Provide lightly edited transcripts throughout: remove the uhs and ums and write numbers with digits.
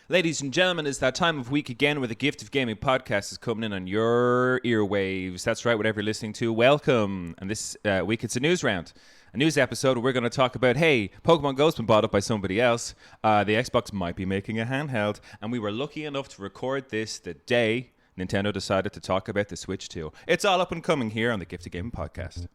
Ladies and gentlemen, it's that time of week again where the Gift of Gaming podcast is coming in on your earwaves. That's right, whatever you're listening to, welcome. And this week it's a news round. A news episode where we're going to talk about, hey, Pokémon Go's been bought up by somebody else. The Xbox might be making a handheld. And we were lucky enough to record this the day Nintendo decided to talk about the Switch 2. It's all up and coming here on the Gift of Gaming podcast.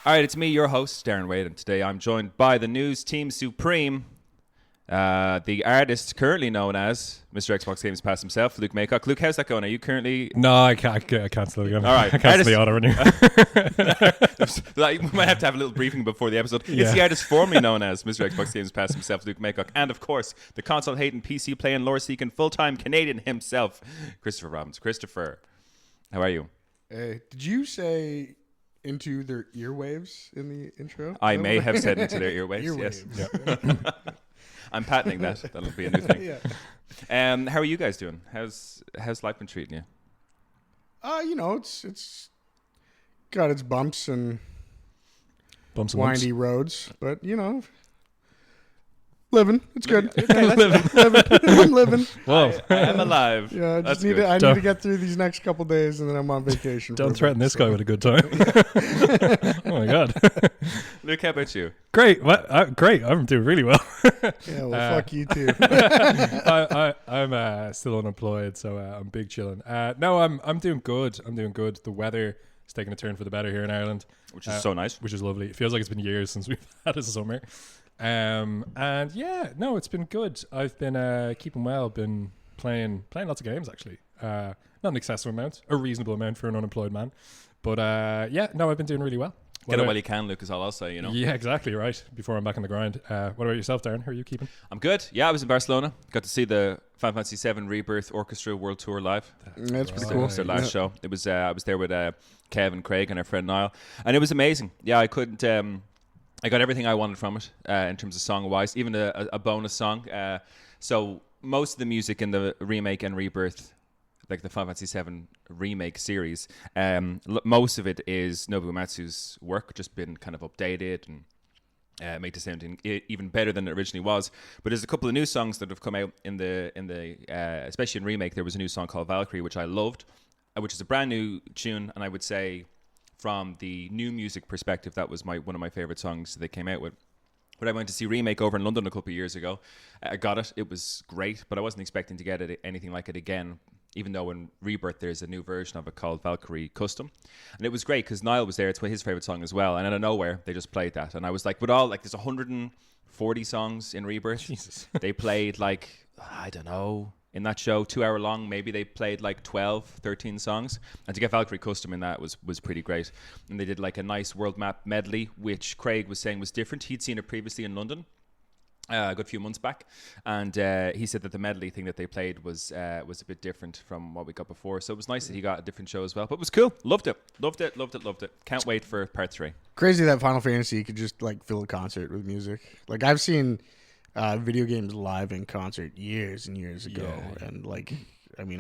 All right, it's me, your host, Darren Wade, and today I'm joined by the news team supreme, the artist currently known as Mr. Xbox Games Pass himself, Luke Maycock. Luke, how's that going? Are you currently... No, I cancel it again. All right. I cancel the auto renew. We might have to have a little briefing before the episode. Yeah. It's the artist formerly known as Mr. Xbox Games Pass himself, Luke Maycock, and of course, the console-hating, PC-playing, lore-seeking, full-time Canadian himself, Christopher Robbins. Christopher, how are you? Did you say... into their earwaves in the intro? I may have said into their earwaves, yes. Yep. I'm patenting that. That'll be a new thing. Yeah. How are you guys doing? How's life been treating you? It's got its bumps and windy roads, but living. It's good. I'm living. Whoa. I am alive. Yeah, I need to get through these next couple days, and then I'm on vacation. Don't threaten this guy with a good time. Oh my god. Luke, how about you? Great. What? Great. I'm doing really well. Yeah, well, fuck you too. I'm still unemployed, so I'm big chilling. No, I'm doing good. The weather is taking a turn for the better here in Ireland, Which is so nice. which is lovely. It feels like it's been years since we've had a summer. And yeah, no, it's been good. I've been keeping well. Been playing lots of games actually. Not an excessive amount, a reasonable amount for an unemployed man. But yeah, no, I've been doing really well. Get it while you can, Luke, is all I'll say, Yeah, exactly right. Before I'm back on the grind. What about yourself, Darren? How are you keeping? I'm good. Yeah, I was in Barcelona. Got to see the Final Fantasy VII Rebirth Orchestra World Tour live. That's pretty Cool. It was their last show. It was I was there with Kev and Craig and our friend Niall, and it was amazing. Yeah, I couldn't. I got everything I wanted from it in terms of song-wise, even a bonus song. So most of the music in the remake and rebirth, like the Final Fantasy VII remake series, most of it is Nobuo Uematsu's work, just been kind of updated and made to sound even better than it originally was. But there's a couple of new songs that have come out in the especially in remake. There was a new song called Valkyrie, which I loved, which is a brand new tune, and I would say, from the new music perspective, that was one of my favorite songs they came out with. But I went to see Remake over in London a couple of years ago. I got it. It was great, but I wasn't expecting to get anything like it again, even though in Rebirth there's a new version of it called Valkyrie Custom. And it was great because Niall was there. It's his favorite song as well. And out of nowhere, they just played that. And I was like, there's 140 songs in Rebirth. Jesus. They played I don't know, in that show, 2 hour long, maybe they played 12, 13 songs. And to get Valkyrie Custom in that was pretty great. And they did a nice world map medley, which Craig was saying was different. He'd seen it previously in London a good few months back. And he said that the medley thing that they played was a bit different from what we got before. So it was nice that he got a different show as well. But it was cool. Loved it. Can't wait for part 3. Crazy that Final Fantasy could just fill a concert with music. I've seen video games live in concert years and years ago, and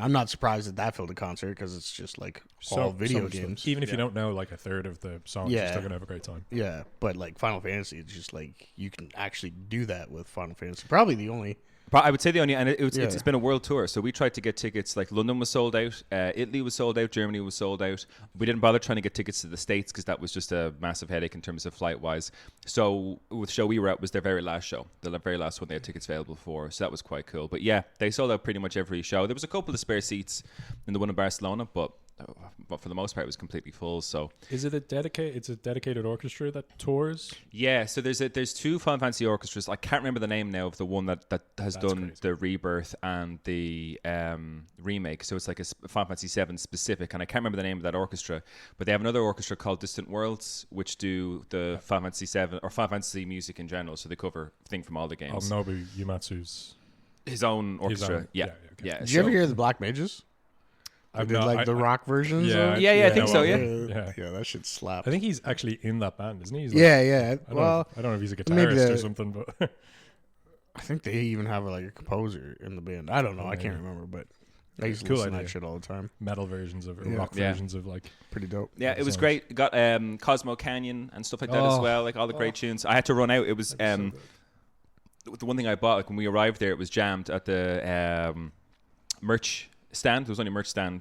I'm not surprised that filled a concert because it's just all video games. Even if you don't know a third of the songs, you're still gonna have a great time. Yeah, but Final Fantasy, it's just you can actually do that with Final Fantasy. Probably the only. I would say the only, and it's been a world tour, so we tried to get tickets. London was sold out, Italy was sold out, Germany was sold out. We didn't bother trying to get tickets to the States because that was just a massive headache in terms of flight wise. So with the show we were at was their very last show, the very last one they had tickets available for. So that was quite cool. But yeah, they sold out pretty much every show. There was a couple of spare seats in the one in Barcelona, but for the most part it was completely full. So is it a dedicated orchestra that tours? Yeah, so there's 2 Final Fantasy orchestras. I can't remember the name now of the one that has done crazy. The Rebirth and the remake. So it's a Final Fantasy 7 specific, and I can't remember the name of that orchestra. But they have another orchestra called Distant Worlds, which do the Final Fantasy 7 or Final Fantasy music in general. So they cover thing from all the games. Nobuo Uematsu's his own orchestra. Okay. Yeah. Did you ever hear the Black Mages? I did the rock versions. Yeah, I think so. Yeah, that should slap. I think he's actually in that band, isn't he? He's yeah. I don't know if he's a guitarist or something, but I think they even have a composer in the band. I don't know. I can't remember, but I used to Cool listen to idea. that shit all the time. Metal versions of it, or Yeah. rock Yeah. versions of like. Pretty dope. Yeah, it was songs. great. Got Cosmo Canyon and stuff like that as Oh. well, like all the great tunes. I had to run out. It was the one thing I bought, like when we arrived there, it was jammed at the merch stand. There was only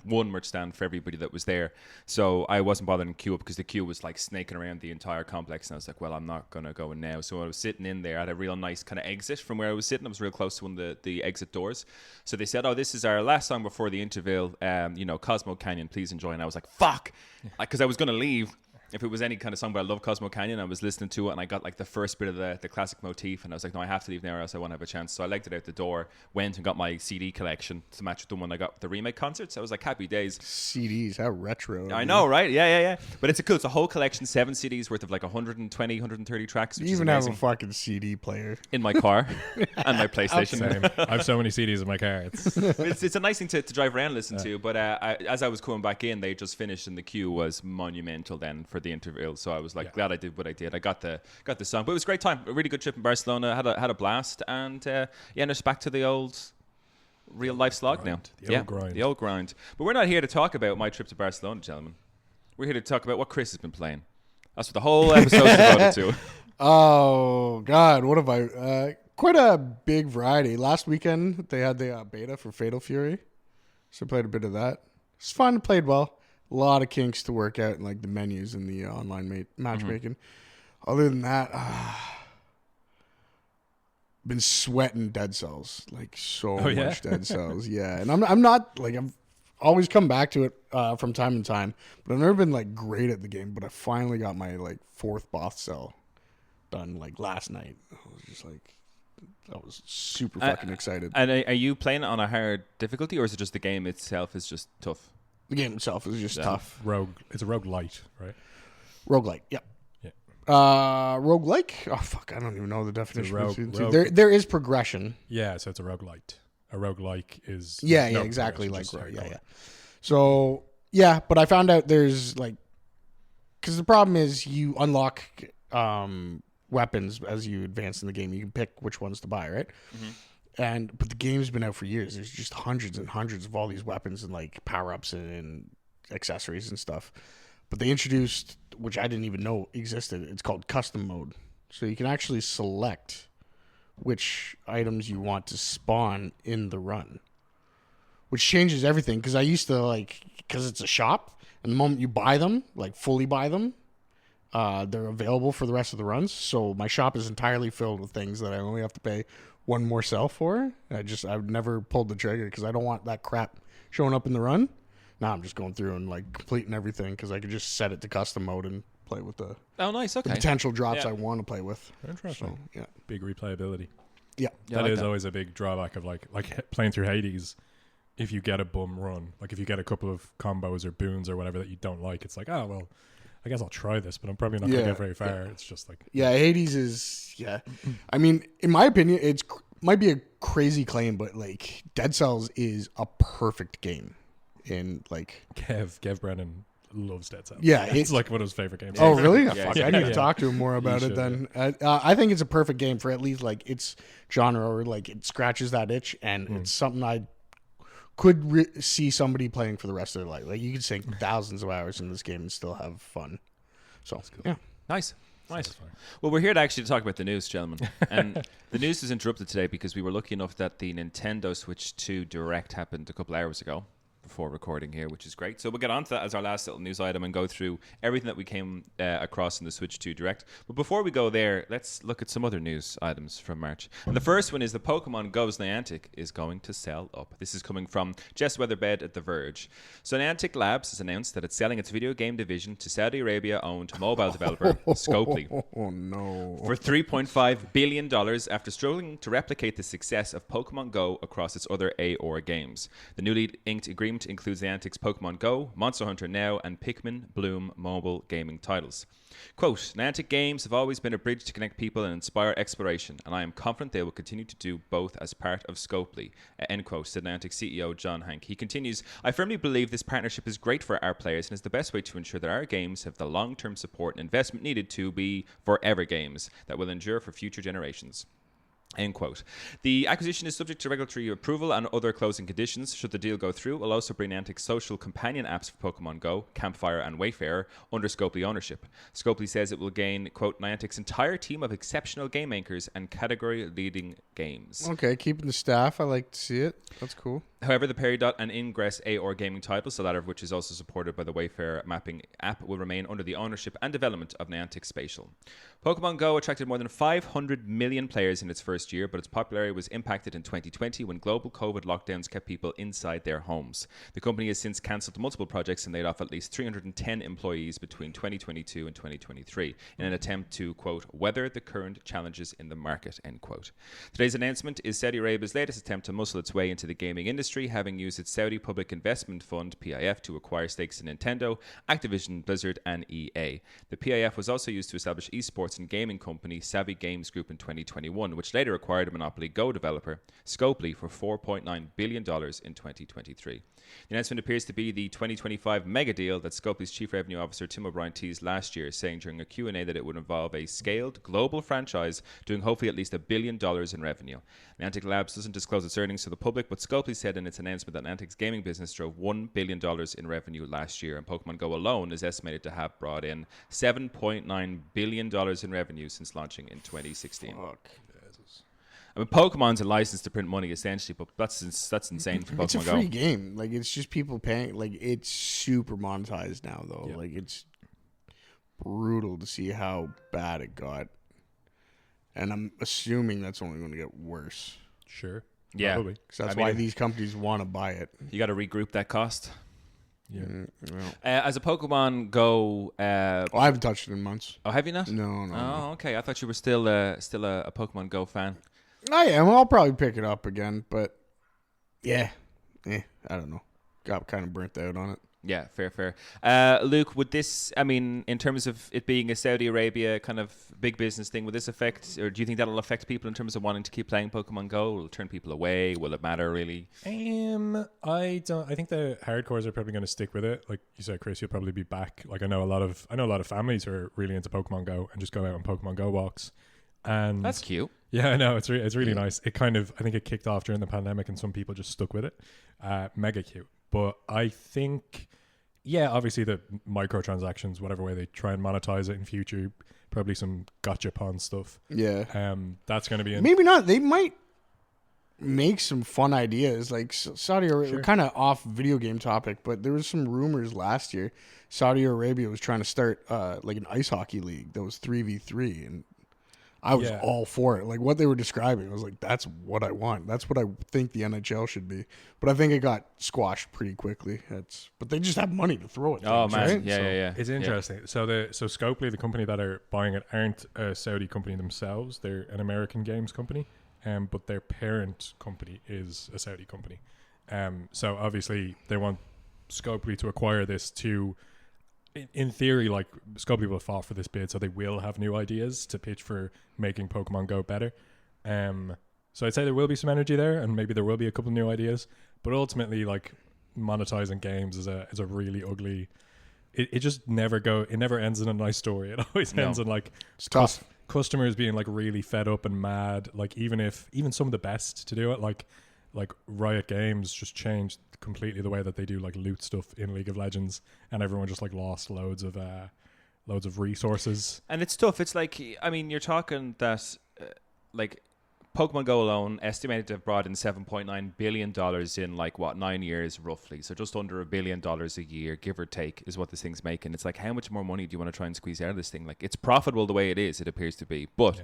one merch stand for everybody that was there. So I wasn't bothering to queue up because the queue was like snaking around the entire complex. And I was like, well, I'm not going to go in now. So I was sitting in there at a real nice kind of exit from where I was sitting. I was real close to one of the exit doors. So they said, oh, this is our last song before the interval. Cosmo Canyon, please enjoy. And I was like, fuck. Because I was going to leave. If it was any kind of song, but I love Cosmo Canyon, I was listening to it and I got like the first bit of the classic motif and I was like, no, I have to leave now or else I won't have a chance. So I legged it out the door, went and got my CD collection to match with the one I got with the remake concerts. I was like, happy days. CDs, how retro. I know, right? Yeah. But it's a whole collection, 7 CDs worth of like 120, 130 tracks, which You is even have amazing. a fucking CD player. In my car and my PlayStation. Same. I have so many CDs in my car. It's a nice thing to drive around and listen to, but as I was coming back in, they just finished and the queue was monumental then for the interval. So I was like, glad I did what I did. I got the song, but it was a great time. A really good trip in Barcelona. Had a blast, and now it's back to the old real life slog grind. now. The old grind. But we're not here to talk about my trip to Barcelona, gentlemen. We're here to talk about what Chris has been playing. That's what the whole episode is devoted to. Oh God, what have I? Quite a big variety. Last weekend they had the beta for Fatal Fury, so I played a bit of that. It's fun. Played well. A lot of kinks to work out in like the menus and the online matchmaking. Other than that, been sweating Dead Cells, like so much Dead Cells. Yeah, and I'm not like I've always come back to it from time to time, but I've never been like great at the game. But I finally got my like 4th boss cell done like last night. I was just like, I was super fucking excited. And are you playing it on a hard difficulty, or is it just the game itself is just tough? The game itself is just tough. It's a roguelite, right? Roguelike, yeah. Yeah. Roguelike? Oh, fuck, I don't even know the definition. There is progression. Yeah, so it's a roguelite. A roguelike is... Yeah, exactly. Like, yeah. So, yeah, but I found out there's, like... Because the problem is you unlock weapons as you advance in the game. You can pick which ones to buy, right? Mm-hmm. But the game's been out for years. There's just hundreds and hundreds of all these weapons and like power-ups and accessories and stuff. But they introduced, which I didn't even know existed, it's called custom mode. So you can actually select which items you want to spawn in the run, which changes everything. Because I used to because it's a shop, and the moment you buy them, like fully buy them, they're available for the rest of the runs. So my shop is entirely filled with things that I only have to pay one more sell for. I've never pulled the trigger because I don't want that crap showing up in the run. Now I'm just going through and like completing everything because I could just set it to custom mode and play with the nice. Okay. the potential drops I want to play with. Interesting. So, yeah. Big replayability. Yeah. That is always a big drawback of like playing through Hades. If you get a bum run, like if you get a couple of combos or boons or whatever that you don't like, it's like, oh well, I guess I'll try this, but I'm probably not going to get very far. It's just like... Yeah, Hades is... Yeah. I mean, in my opinion, it's might be a crazy claim, but, like, Dead Cells is a perfect game. In, like... Kev Brennan loves Dead Cells. Yeah. It's like one of his favorite games. Oh, really? Yeah, Fuck, I need to talk to him more about it then. I think it's a perfect game for at least, like, its genre, or, like, it scratches that itch, and it's something I could see somebody playing for the rest of their life. Like, you could sink thousands of hours in this game and still have fun. So, yeah. Nice. Well, we're here to actually talk about the news, gentlemen. And the news is interrupted today because we were lucky enough that the Nintendo Switch 2 Direct happened a couple hours ago before recording here, which is great. So we'll get on to that as our last little news item and go through everything that we came across in the Switch 2 Direct. But before we go there, let's look at some other news items from March. And the first one is the Pokémon Go's Niantic is going to sell up. This is coming from Jess Weatherbed at The Verge. So Niantic Labs has announced that it's selling its video game division to Saudi Arabia-owned mobile developer Scopely. Oh, no. For $3.5 billion after struggling to replicate the success of Pokemon Go across its other AOR games. The newly inked agreement includes Niantic's Pokemon Go, Monster Hunter Now, and Pikmin Bloom mobile gaming titles. Quote, Niantic games have always been a bridge to connect people and inspire exploration, and I am confident they will continue to do both as part of Scopely, end quote, said Niantic CEO John Hank. He continues, I firmly believe this partnership is great for our players and is the best way to ensure that our games have the long-term support and investment needed to be forever games that will endure for future generations. End quote. The acquisition is subject to regulatory approval and other closing conditions. Should the deal go through, it will also bring Niantic's social companion apps for Pokemon Go, Campfire and Wayfarer under Scopely ownership. Scopely says it will gain, quote, Niantic's entire team of exceptional game makers and category-leading games. Okay, keeping the staff. I like to see it. That's cool. However, the Peridot and Ingress AOR gaming titles, the latter of which is also supported by the Wayfarer mapping app, will remain under the ownership and development of Niantic Spatial. Pokemon Go attracted more than 500 million players in its first year, but its popularity was impacted in 2020 when global COVID lockdowns kept people inside their homes. The company has since cancelled multiple projects and laid off at least 310 employees between 2022 and 2023 in an attempt to, quote, weather the current challenges in the market, end quote. Today's announcement is Saudi Arabia's latest attempt to muscle its way into the gaming industry, having used its Saudi Public Investment Fund, PIF, to acquire stakes in Nintendo, Activision, Blizzard, and EA. The PIF was also used to establish esports and gaming company Savvy Games Group in 2021, which later acquired a Monopoly Go developer, Scopely, for $4.9 billion in 2023. The announcement appears to be the 2025 mega deal that Scopely's Chief Revenue Officer Tim O'Brien teased last year, saying during a Q&A that it would involve a scaled global franchise doing hopefully at least $1 billion in revenue. Niantic Labs doesn't disclose its earnings to the public, but Scopely said in its announcement that Niantic's gaming business drove $1 billion in revenue last year, and Pokemon Go alone is estimated to have brought in $7.9 billion in revenue since launching in 2016. Fuck. I mean, Pokemon's a license to print money essentially, but that's insane for Pokemon Go. It's a free game. Like, it's just people paying. Like, it's super monetized now, though. Yeah. Like, it's brutal to see how bad it got. And I'm assuming that's only going to get worse. Sure. Yeah. Probably. Because that's why these companies want to buy it. You got to regroup that cost. Yeah. Well. As a Pokemon Go, I haven't touched it in months. oh, have you not? No. Oh, okay. I thought you were still a Pokemon Go fan. I am. I'll probably pick it up again, but yeah, I don't know. Got kind of burnt out on it. Yeah, fair. Luke, would this, I mean, in terms of it being a Saudi Arabia kind of big business thing, would this affect, or do you think that'll affect people in terms of wanting to keep playing Pokemon Go? Will it turn people away? Will it matter really? I don't. I think the hardcores are probably going to stick with it. Like you said, Chris, you'll probably be back. Like I know a lot of families who are really into Pokemon Go and just go out on Pokemon Go walks. And That's cute. yeah, I know it's really nice. It kind of, I think it kicked off during the pandemic, and some people just stuck with it. Mega cute. But I think, yeah, obviously the microtransactions, whatever way they try and monetize it in future, probably some gotcha-pon stuff. Yeah. That's going to be Maybe not. They might make some fun ideas. Like Saudi Arabia, kind of off video game topic, but there was some rumors last year. Saudi Arabia was trying to start like an ice hockey league that was 3v3, and I was all for it. Like what they were describing, I was like, that's what I want. That's what I think the NHL should be. But I think it got squashed pretty quickly. But they just have money to throw it. Oh man, right? yeah. It's interesting. So Scopely, the company that are buying it, aren't a Saudi company themselves. They're an American games company, but their parent company is a Saudi company. So obviously they want Scopely to acquire this to, in theory, like Scopely will have fought for this bid, so they will have new ideas to pitch for making Pokemon Go better. So I'd say there will be some energy there, and maybe there will be a couple of new ideas. But ultimately, like monetizing games is a really ugly. It just never ends in a nice story. It always ends in like It's tough. Customers being like really fed up and mad. Like even some of the best to do it, like Riot Games, just changed completely the way that they do like loot stuff in League of Legends, and everyone just like lost loads of resources. And it's tough. It's like, I mean, you're talking that like Pokemon Go alone estimated to have brought in $7.9 billion in like 9 years roughly. So just under $1 billion a year, give or take, is what this thing's making. It's like, how much more money do you want to try and squeeze out of this thing? Like, it's profitable the way it is, it appears to be. But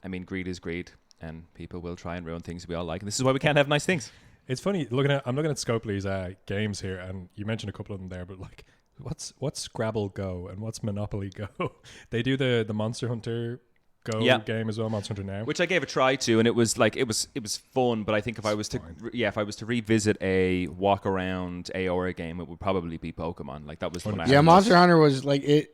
I mean, greed is greed, and people will try and ruin things we all like. And this is why we can't have nice things. It's funny I'm looking at Scopely's games here, and you mentioned a couple of them there, but like, what's Scrabble Go and what's Monopoly Go? They do the Monster Hunter Go game as well, Monster Hunter Now, which I gave a try to, and it was like it was fun. But I think if I was to revisit a walk around AOR game, it would probably be Pokemon. Like that was the one I had Monster Hunter was like it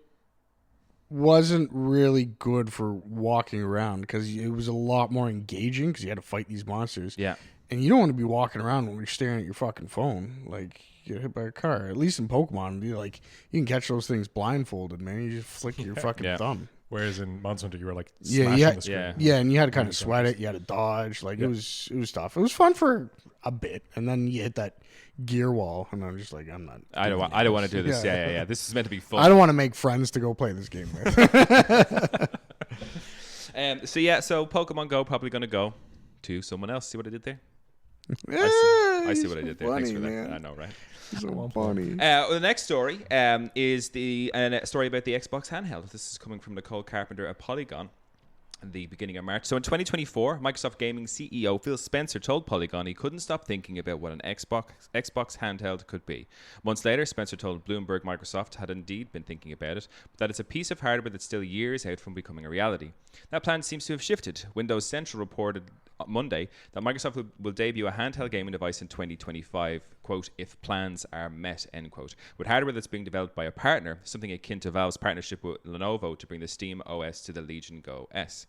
wasn't really good for walking around because it was a lot more engaging because you had to fight these monsters. Yeah. And you don't want to be walking around when you're staring at your fucking phone. Like, you get hit by a car. At least in Pokemon, you can catch those things blindfolded, man. You just flick your fucking thumb. Whereas in Monster Hunter, you were like Yeah, smashing yeah, the screen. Yeah, and you had to kind of sweat it. You had to dodge. Like it was tough. It was fun for a bit, and then you hit that gear wall, and I'm just like, I'm not. I don't want to do this. Yeah. This is meant to be fun. I don't want to make friends to go play this game with. So Pokemon Go probably going to go to someone else. See what I did there? I see what I did there. Funny, Thanks for that. man. I know, right? So funny. The next story is a story about the Xbox handheld. This is coming from Nicole Carpenter at Polygon at the beginning of March. So in 2024, Microsoft Gaming CEO Phil Spencer told Polygon he couldn't stop thinking about what an Xbox handheld could be. Months later, Spencer told Bloomberg Microsoft had indeed been thinking about it, but that it's a piece of hardware that's still years out from becoming a reality. That plan seems to have shifted. Windows Central reported Monday that Microsoft will debut a handheld gaming device in 2025, quote, if plans are met, end quote, with hardware that's being developed by a partner, something akin to Valve's partnership with Lenovo to bring the Steam OS to the Legion Go S.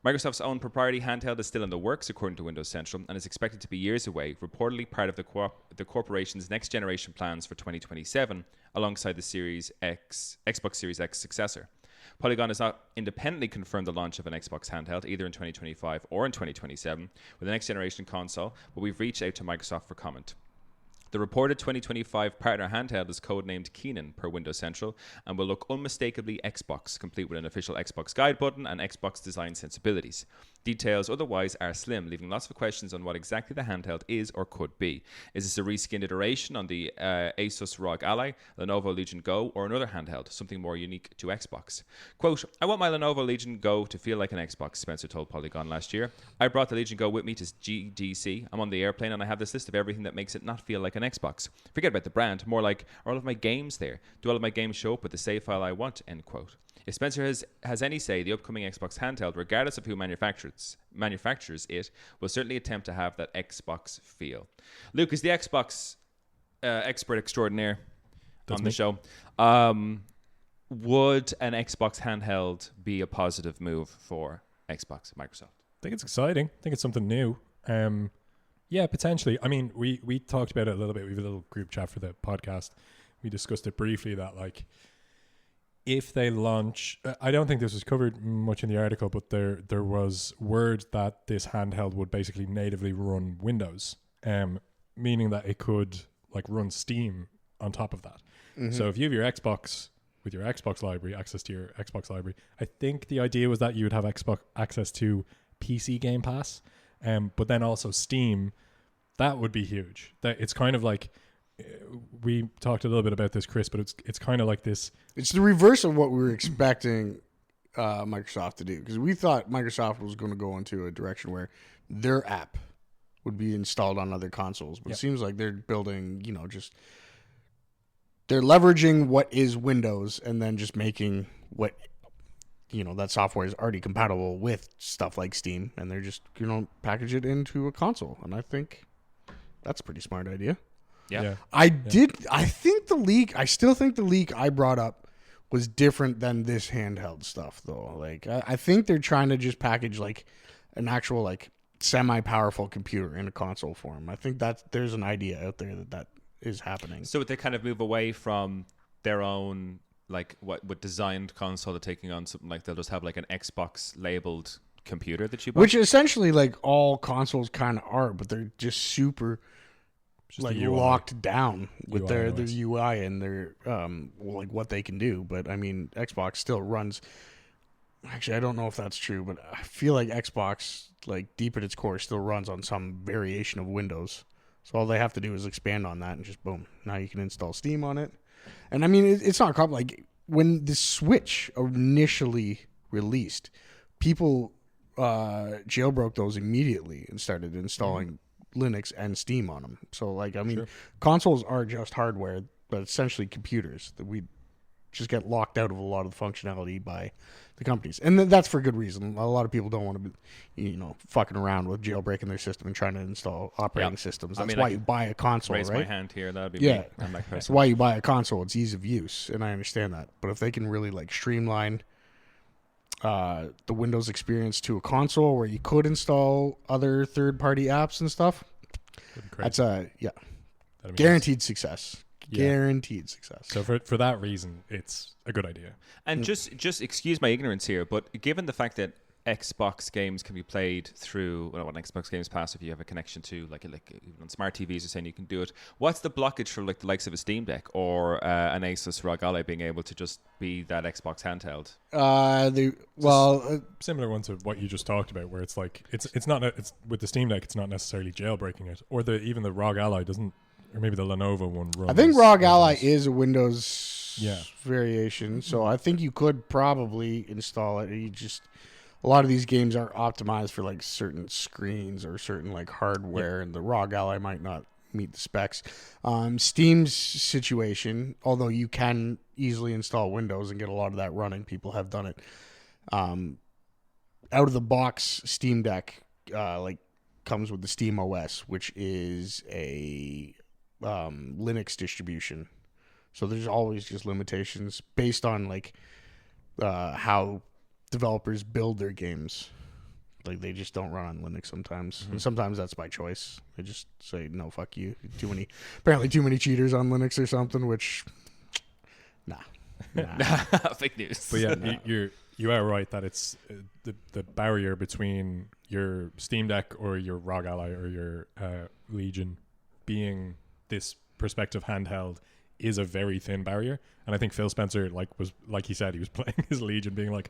Microsoft's own proprietary handheld is still in the works, according to Windows Central, and is expected to be years away, reportedly part of the corporation's next-generation plans for 2027, alongside the Xbox Series X successor. Polygon has not independently confirmed the launch of an Xbox handheld, either in 2025 or in 2027, with the next generation console, but we've reached out to Microsoft for comment. The reported 2025 partner handheld is codenamed Keenan per Windows Central and will look unmistakably Xbox, complete with an official Xbox guide button and Xbox design sensibilities. Details otherwise are slim, leaving lots of questions on what exactly the handheld is or could be. Is this a reskinned iteration on the Asus ROG Ally, Lenovo Legion Go, or another handheld, something more unique to Xbox? Quote, I want my Lenovo Legion Go to feel like an Xbox, Spencer told Polygon last year. I brought the Legion Go with me to GDC. I'm on the airplane and I have this list of everything that makes it not feel like an Xbox. Forget about the brand, more like, are all of my games there? Do all of my games show up with the save file I want? End quote. If Spencer has any say, the upcoming Xbox handheld, regardless of who manufactures it, will certainly attempt to have that Xbox feel. Luke is the Xbox expert extraordinaire on the show. Would an Xbox handheld be a positive move for Xbox, Microsoft? I think it's exciting. I think it's something new. Yeah, potentially. I mean, we talked about it a little bit. We have a little group chat for the podcast. We discussed it briefly that, like, if they launch, I don't think this was covered much in the article, but there was word that this handheld would basically natively run Windows, meaning that it could like run Steam on top of that. Mm-hmm. So if you have your Xbox with your Xbox library, access to your Xbox library, I think the idea was that you would have Xbox access to PC Game Pass, but then also Steam. That would be huge. That it's kind of like, we talked a little bit about this, Chris, but it's kind of like this. It's the reverse of what we were expecting Microsoft to do, because we thought Microsoft was going to go into a direction where their app would be installed on other consoles, but It seems like they're building, they're leveraging what is Windows and then just making what, that software is already compatible with stuff like Steam, and they're just, package it into a console. And I think that's a pretty smart idea. Yeah. I still think the leak I brought up was different than this handheld stuff, though. Like, I think they're trying to just package like an actual like semi-powerful computer in a console form. I think there's an idea out there that is happening. So would they kind of move away from their own, like, what designed console to taking on something like they'll just have like an Xbox labeled computer that you buy? Which essentially like all consoles kind of are, but they're just super like locked down with their UI and their like what they can do. But I mean, Xbox still runs. Actually, I don't know if that's true, but I feel like Xbox, like deep at its core, still runs on some variation of Windows. So all they have to do is expand on that, and just boom, now you can install Steam on it. And I mean, it's not like when the Switch initially released, people jailbroke those immediately and started installing Linux and Steam on them. So like, I mean, consoles are just hardware, but essentially computers that we just get locked out of a lot of the functionality by the companies. And that's for good reason. A lot of people don't want to be, fucking around with jailbreaking their system and trying to install operating systems. That's why you buy a console, raise right? my hand here. That'd be me. That's why you buy a console. It's ease of use, and I understand that. But if they can really like streamline the Windows experience to a console where you could install other third-party apps and stuff, that's guaranteed success. Guaranteed success. So for that reason, it's a good idea. And just excuse my ignorance here, but given the fact that Xbox games can be played through on Xbox Games Pass if you have a connection to like even on smart TVs, you're saying you can do it. What's the blockage for like the likes of a Steam Deck or an Asus ROG Ally being able to just be that Xbox handheld? Similar one to what you just talked about, where it's like it's not it's with the Steam Deck, it's not necessarily jailbreaking it, or even the ROG Ally doesn't, or maybe the Lenovo one runs. I think ROG Ally is a Windows Yeah. variation, so I think you could probably install it. You just a lot of these games are optimized for like certain screens or certain like hardware, and the ROG Ally might not meet the specs. Steam's situation, although you can easily install Windows and get a lot of that running, people have done it. Out of the box, Steam Deck like comes with the Steam OS, which is a Linux distribution. So there's always just limitations based on like how developers build their games. Like they just don't run on Linux sometimes. And sometimes that's by choice. They just say no, fuck you. Apparently too many cheaters on Linux or something, which nah. Fake news. But yeah, you are right that it's the barrier between your Steam Deck or your ROG Ally or your Legion being this perspective handheld is a very thin barrier. And I think Phil Spencer like he said, he was playing his Legion being like,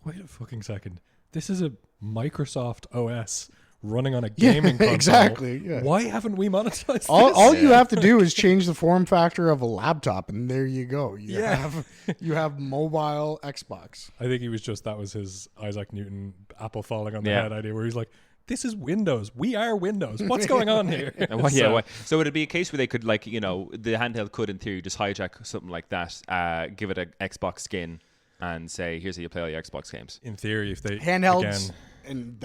wait a fucking second, this is a Microsoft OS running on a gaming console. Exactly. Yeah. Why haven't we monetized this? All you have to do is change the form factor of a laptop, and there you go. You have mobile Xbox. I think that was his Isaac Newton apple falling on the head idea, where he's like, this is Windows. We are Windows. What's going on here? So would it be a case where they could the handheld could in theory just hijack something like that, give it an Xbox skin, and say, here's how you play all your Xbox games? In theory, if they handhelds in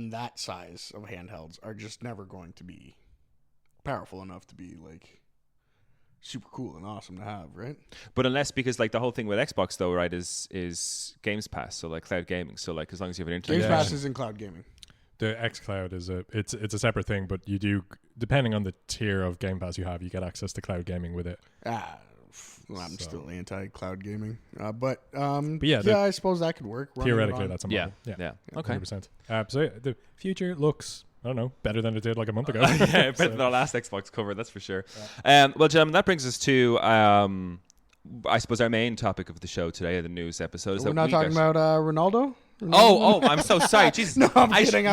that size of handhelds are just never going to be powerful enough to be like super cool and awesome to have, right? But unless, because like the whole thing with Xbox though, right, is Games Pass, so like cloud gaming. So like as long as you have an internet, Games Pass is in cloud gaming. The xCloud is it's a separate thing, but you do, depending on the tier of Game Pass you have, you get access to cloud gaming with it. I'm still anti-cloud gaming, but yeah, I suppose that could work. Theoretically, that's a model. Yeah. Okay. 100%. So yeah, the future looks, I don't know, better than it did like a month ago. Better than our last Xbox cover, that's for sure. Yeah. Well, gentlemen, that brings us to I suppose our main topic of the show today, the news episode. We're not talking about Ronaldo. Oh, I'm so sorry. Jesus. No, I'm kidding.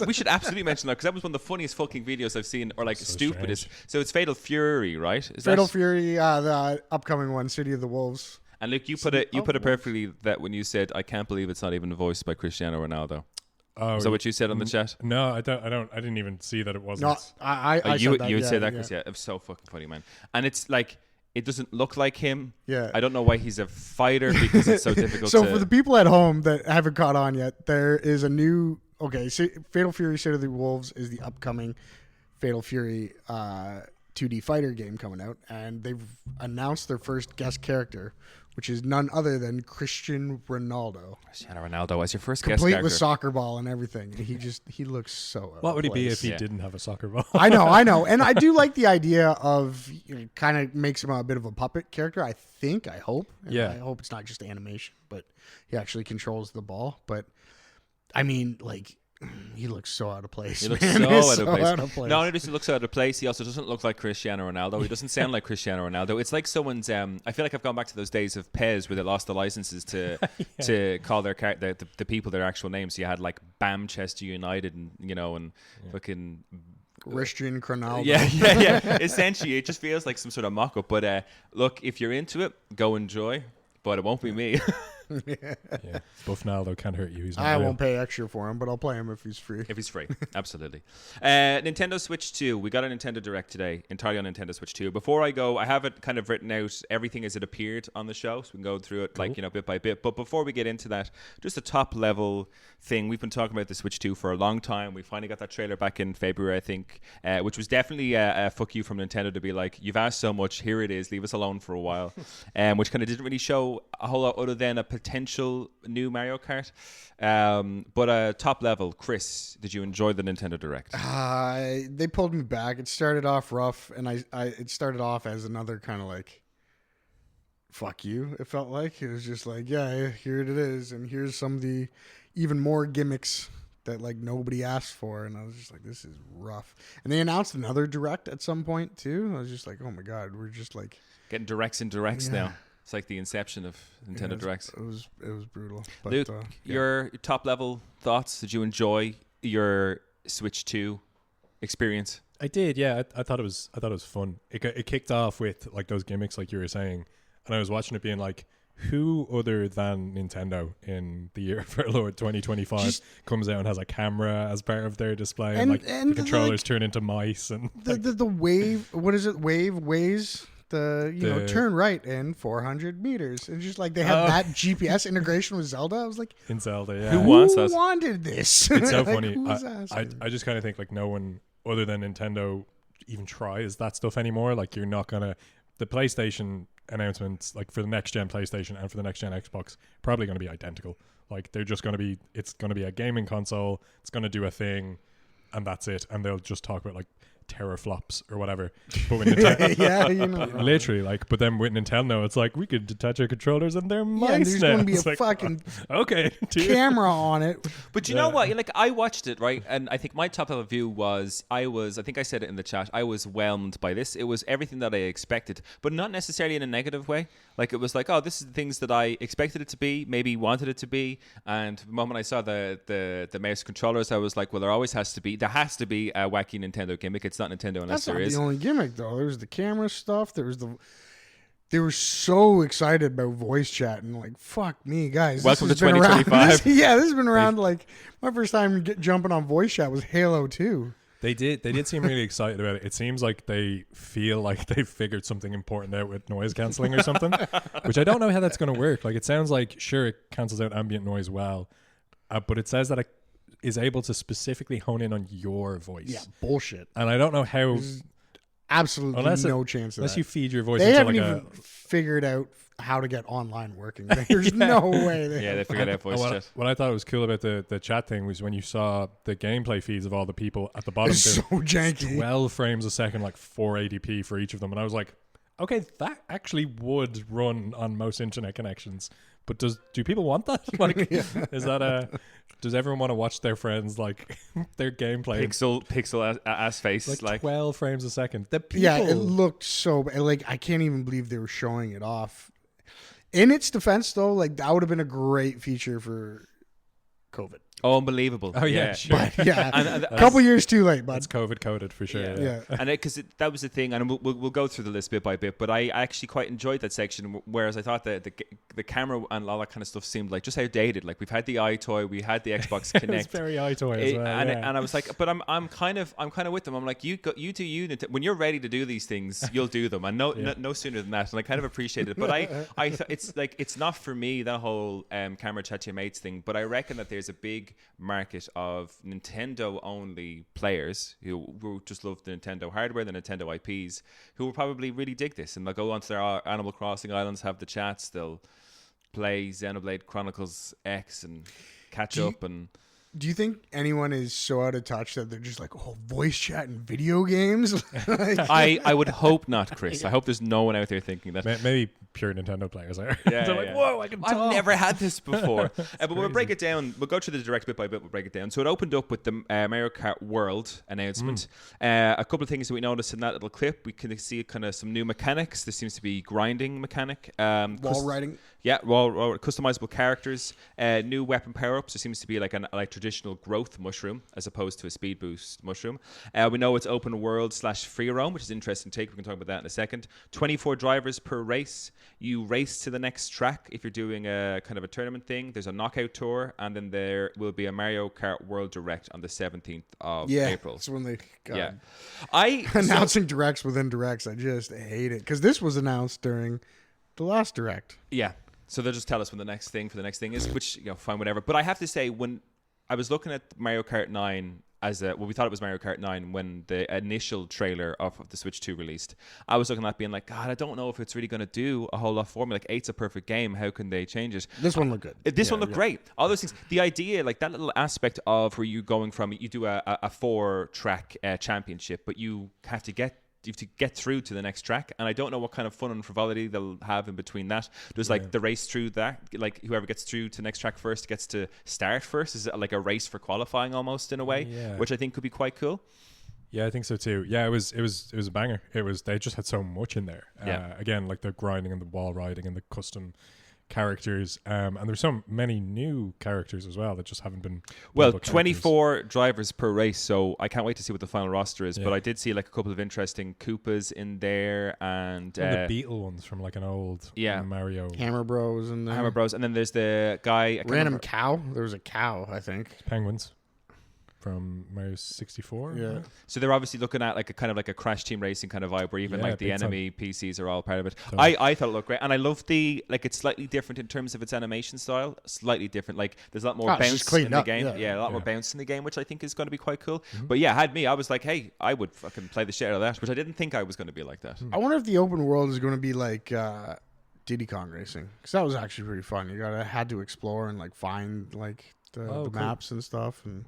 We should absolutely mention that, because that was one of the funniest fucking videos I've seen, or like so stupidest. Strange. So it's Fatal Fury, right? Fury, the upcoming one, City of the Wolves. And look, you put it perfectly that when you said, I can't believe it's not even voiced by Cristiano Ronaldo. Oh, is that what you said on the chat? No, I didn't even see that it wasn't. No, I you said that. You would say that, yeah. Chris? Yeah, it was so fucking funny, man. And it's like, it doesn't look like him. Yeah. I don't know why he's a fighter, because it's so difficult So for the people at home that haven't caught on yet, there is a new... Okay, Fatal Fury City of the Wolves is the upcoming Fatal Fury 2D fighter game coming out, and they've announced their first guest character, which is none other than Cristiano Ronaldo. Cristiano Ronaldo as your first guest Complete character. with soccer ball and everything. He looks so... What would he be if he didn't have a soccer ball? I know. And I do like the idea of, kind of makes him a bit of a puppet character, I hope. And yeah. I hope it's not just animation, but he actually controls the ball. But, I mean, like... He looks so out of place. He looks man. so out of place. Not only does he look so out of place, he also doesn't look like Cristiano Ronaldo. He doesn't sound like Cristiano Ronaldo. It's like someone's. I feel like I've gone back to those days of Pez where they lost the licenses to to call their the people their actual names. So you had like Bamchester United, and fucking Cristiano Ronaldo. Yeah. Essentially, it just feels like some sort of mock-up. But look, if you're into it, go enjoy. But it won't be me. Yeah. Buffnaldo can't hurt you. I won't pay extra for him, but I'll play him if he's free. If he's free, absolutely. Nintendo Switch 2. We got a Nintendo Direct today, entirely on Nintendo Switch 2. Before I go, I have it kind of written out, everything as it appeared on the show, so we can go through it bit by bit. But before we get into that, just a top level thing. We've been talking about the Switch 2 for a long time. We finally got that trailer back in February, I think, which was definitely a fuck you from Nintendo to be like, you've asked so much, here it is, leave us alone for a while. Which kind of didn't really show a whole lot other than a potential new Mario Kart. But top level, Chris, did you enjoy the Nintendo Direct? They pulled me back. It started off rough, and it started off as another kind of like, fuck you. It felt like it was just like, yeah, here it is, and here's some of the even more gimmicks that like nobody asked for, and I was just like, this is rough. And they announced another Direct at some point too. I was just like, oh my god, we're just like getting directs and directs now. It's like the inception of Nintendo Directs. It was brutal. But, Luke, your top level thoughts? Did you enjoy your Switch 2 experience? I did, yeah. I thought it was fun. It kicked off with like those gimmicks, like you were saying, and I was watching it being like, who other than Nintendo in the year of our Lord 2025 comes out and has a camera as part of their display, and the controllers turn into mice, and the wave. What is it? Waze. Turn right in 400 meters. And just like they had that GPS integration with Zelda. I was like, in Zelda, yeah. Who wants us? Wanted this? It's so funny. I just kind of think like no one other than Nintendo even tries that stuff anymore. Like you're not gonna the PlayStation announcements like for the next gen PlayStation and for the next gen Xbox probably going to be identical. Like they're just going to be it's going to be a gaming console. It's going to do a thing, and that's it. And they'll just talk about like teraflops or whatever. But with Nintendo, literally, like. But then with Nintendo, it's like we could detach our controllers and they're mice. And there's going to be a fucking camera on it. But you know what? Like I watched it, right, and I think my top level view was I think I said it in the chat. I was whelmed by this. It was everything that I expected, but not necessarily in a negative way. Like it was like, oh, this is the things that I expected it to be, maybe wanted it to be. And the moment I saw the mouse controllers, I was like, well, there has to be a wacky Nintendo gimmick. It's not Nintendo unless there is. That's not the only gimmick though. There was the camera stuff. There was they were so excited about voice chat and like, fuck me, guys. Welcome to 2025. This has been around. Like my first time jumping on voice chat was Halo 2. They did seem really excited about it. It seems like they feel like they've figured something important out with noise cancelling or something, which I don't know how that's going to work. Like it sounds like, sure, it cancels out ambient noise well, but it says that it is able to specifically hone in on your voice. Yeah, bullshit. And I don't know how. There's absolutely no chance of that. Unless you feed your voice they into haven't like even figured out how to get online working. There's no way. They figured out voice chat. What I thought was cool about the chat thing was when you saw the gameplay feeds of all the people at the bottom. It's so janky. 12 frames a second, like 480p for each of them. And I was like, okay, that actually would run on most internet connections. But do people want that? Like, is that does everyone want to watch their friends like their gameplay? Pixel ass face, like 12 frames a second. Yeah, it looked so like I can't even believe they were showing it off. In its defense, though, like that would have been a great feature for COVID. Oh, unbelievable. Oh, yeah, sure. But, yeah. A couple years too late, bud. It's COVID coded for sure. Yeah. And because that was the thing, and we'll go through the list bit by bit, but I actually quite enjoyed that section, whereas I thought that the camera and all that kind of stuff seemed like just outdated. Like we've had the iToy, we had the Xbox Connect. It's very iToy as well, and I was like, but I'm kind of with them. I'm like, you do when you're ready to do these things, you'll do them, and no sooner than that. And I kind of appreciate it, but I it's like it's not for me, that whole camera chat to your mates thing. But I reckon that there's a big market of Nintendo only players who just love the Nintendo hardware, the Nintendo IPs, who will probably really dig this, and they'll go onto their Animal Crossing islands, have the chats, they'll play Xenoblade Chronicles X and catch up. And do you think anyone is so out of touch that they're just like, oh, voice chat and video games? I would hope not, Chris. I hope there's no one out there thinking that. Maybe pure Nintendo players are. They're like, whoa, I can talk. I've never had this before. But we'll break it down. We'll go through the direct bit by bit. We'll break it down. So it opened up with the Mario Kart World announcement. A couple of things that we noticed in that little clip. We can see kind of some new mechanics. There seems to be grinding mechanic. Wall riding. Yeah, customizable characters, new weapon power-ups. There seems to be like traditional growth mushroom as opposed to a speed boost mushroom. We know it's open world / free roam, which is an interesting take. We can talk about that in a second. 24 drivers per race. You race to the next track if you're doing a kind of a tournament thing. There's a knockout tour, and then there will be a Mario Kart World Direct on the 17th of April. That's when they announcing directs within directs. I just hate it because this was announced during the last direct. Yeah. So they'll just tell us when the next thing is, which, fine, whatever. But I have to say, when I was looking at Mario Kart 9 we thought it was Mario Kart 9 when the initial trailer of the Switch 2 released. I was looking at that being like, God, I don't know if it's really going to do a whole lot for me. Like 8's a perfect game. How can they change it? This one looked good. This one looked great. All those things. The idea, like that little aspect of where you going from, you do a 4-track championship, but you have to get through to the next track, and I don't know what kind of fun and frivolity they'll have in between that. There's like the race through that, like whoever gets through to the next track first gets to start first. Is it like a race for qualifying almost in a way, which I think could be quite cool. Yeah, I think so too. Yeah, it was a banger. They just had so much in there. Again, like the grinding and the wall riding and the custom characters, and there's so many new characters as well that just haven't been 24 drivers per race, so I can't wait to see what the final roster is. But I did see like a couple of interesting Koopas in there, and the Beetle ones from like an old Mario. Hammer Bros in there. Hammer Bros, and then there's the guy random cow. There was a cow, I think. Penguins from Mario 64. Yeah. So they're obviously looking at like a kind of like a Crash Team Racing kind of vibe, where even like the enemy PCs are all part of it. I thought it looked great, and I love it's slightly different in terms of its animation style. Slightly different. Like there's a lot more bounce in the game. Yeah, a lot more bounce in the game, which I think is going to be quite cool. But yeah, I was like, hey, I would fucking play the shit out of that, which I didn't think I was going to be like that. I wonder if the open world is going to be like Diddy Kong Racing, because that was actually pretty fun. You had to explore and like find like the maps and stuff. And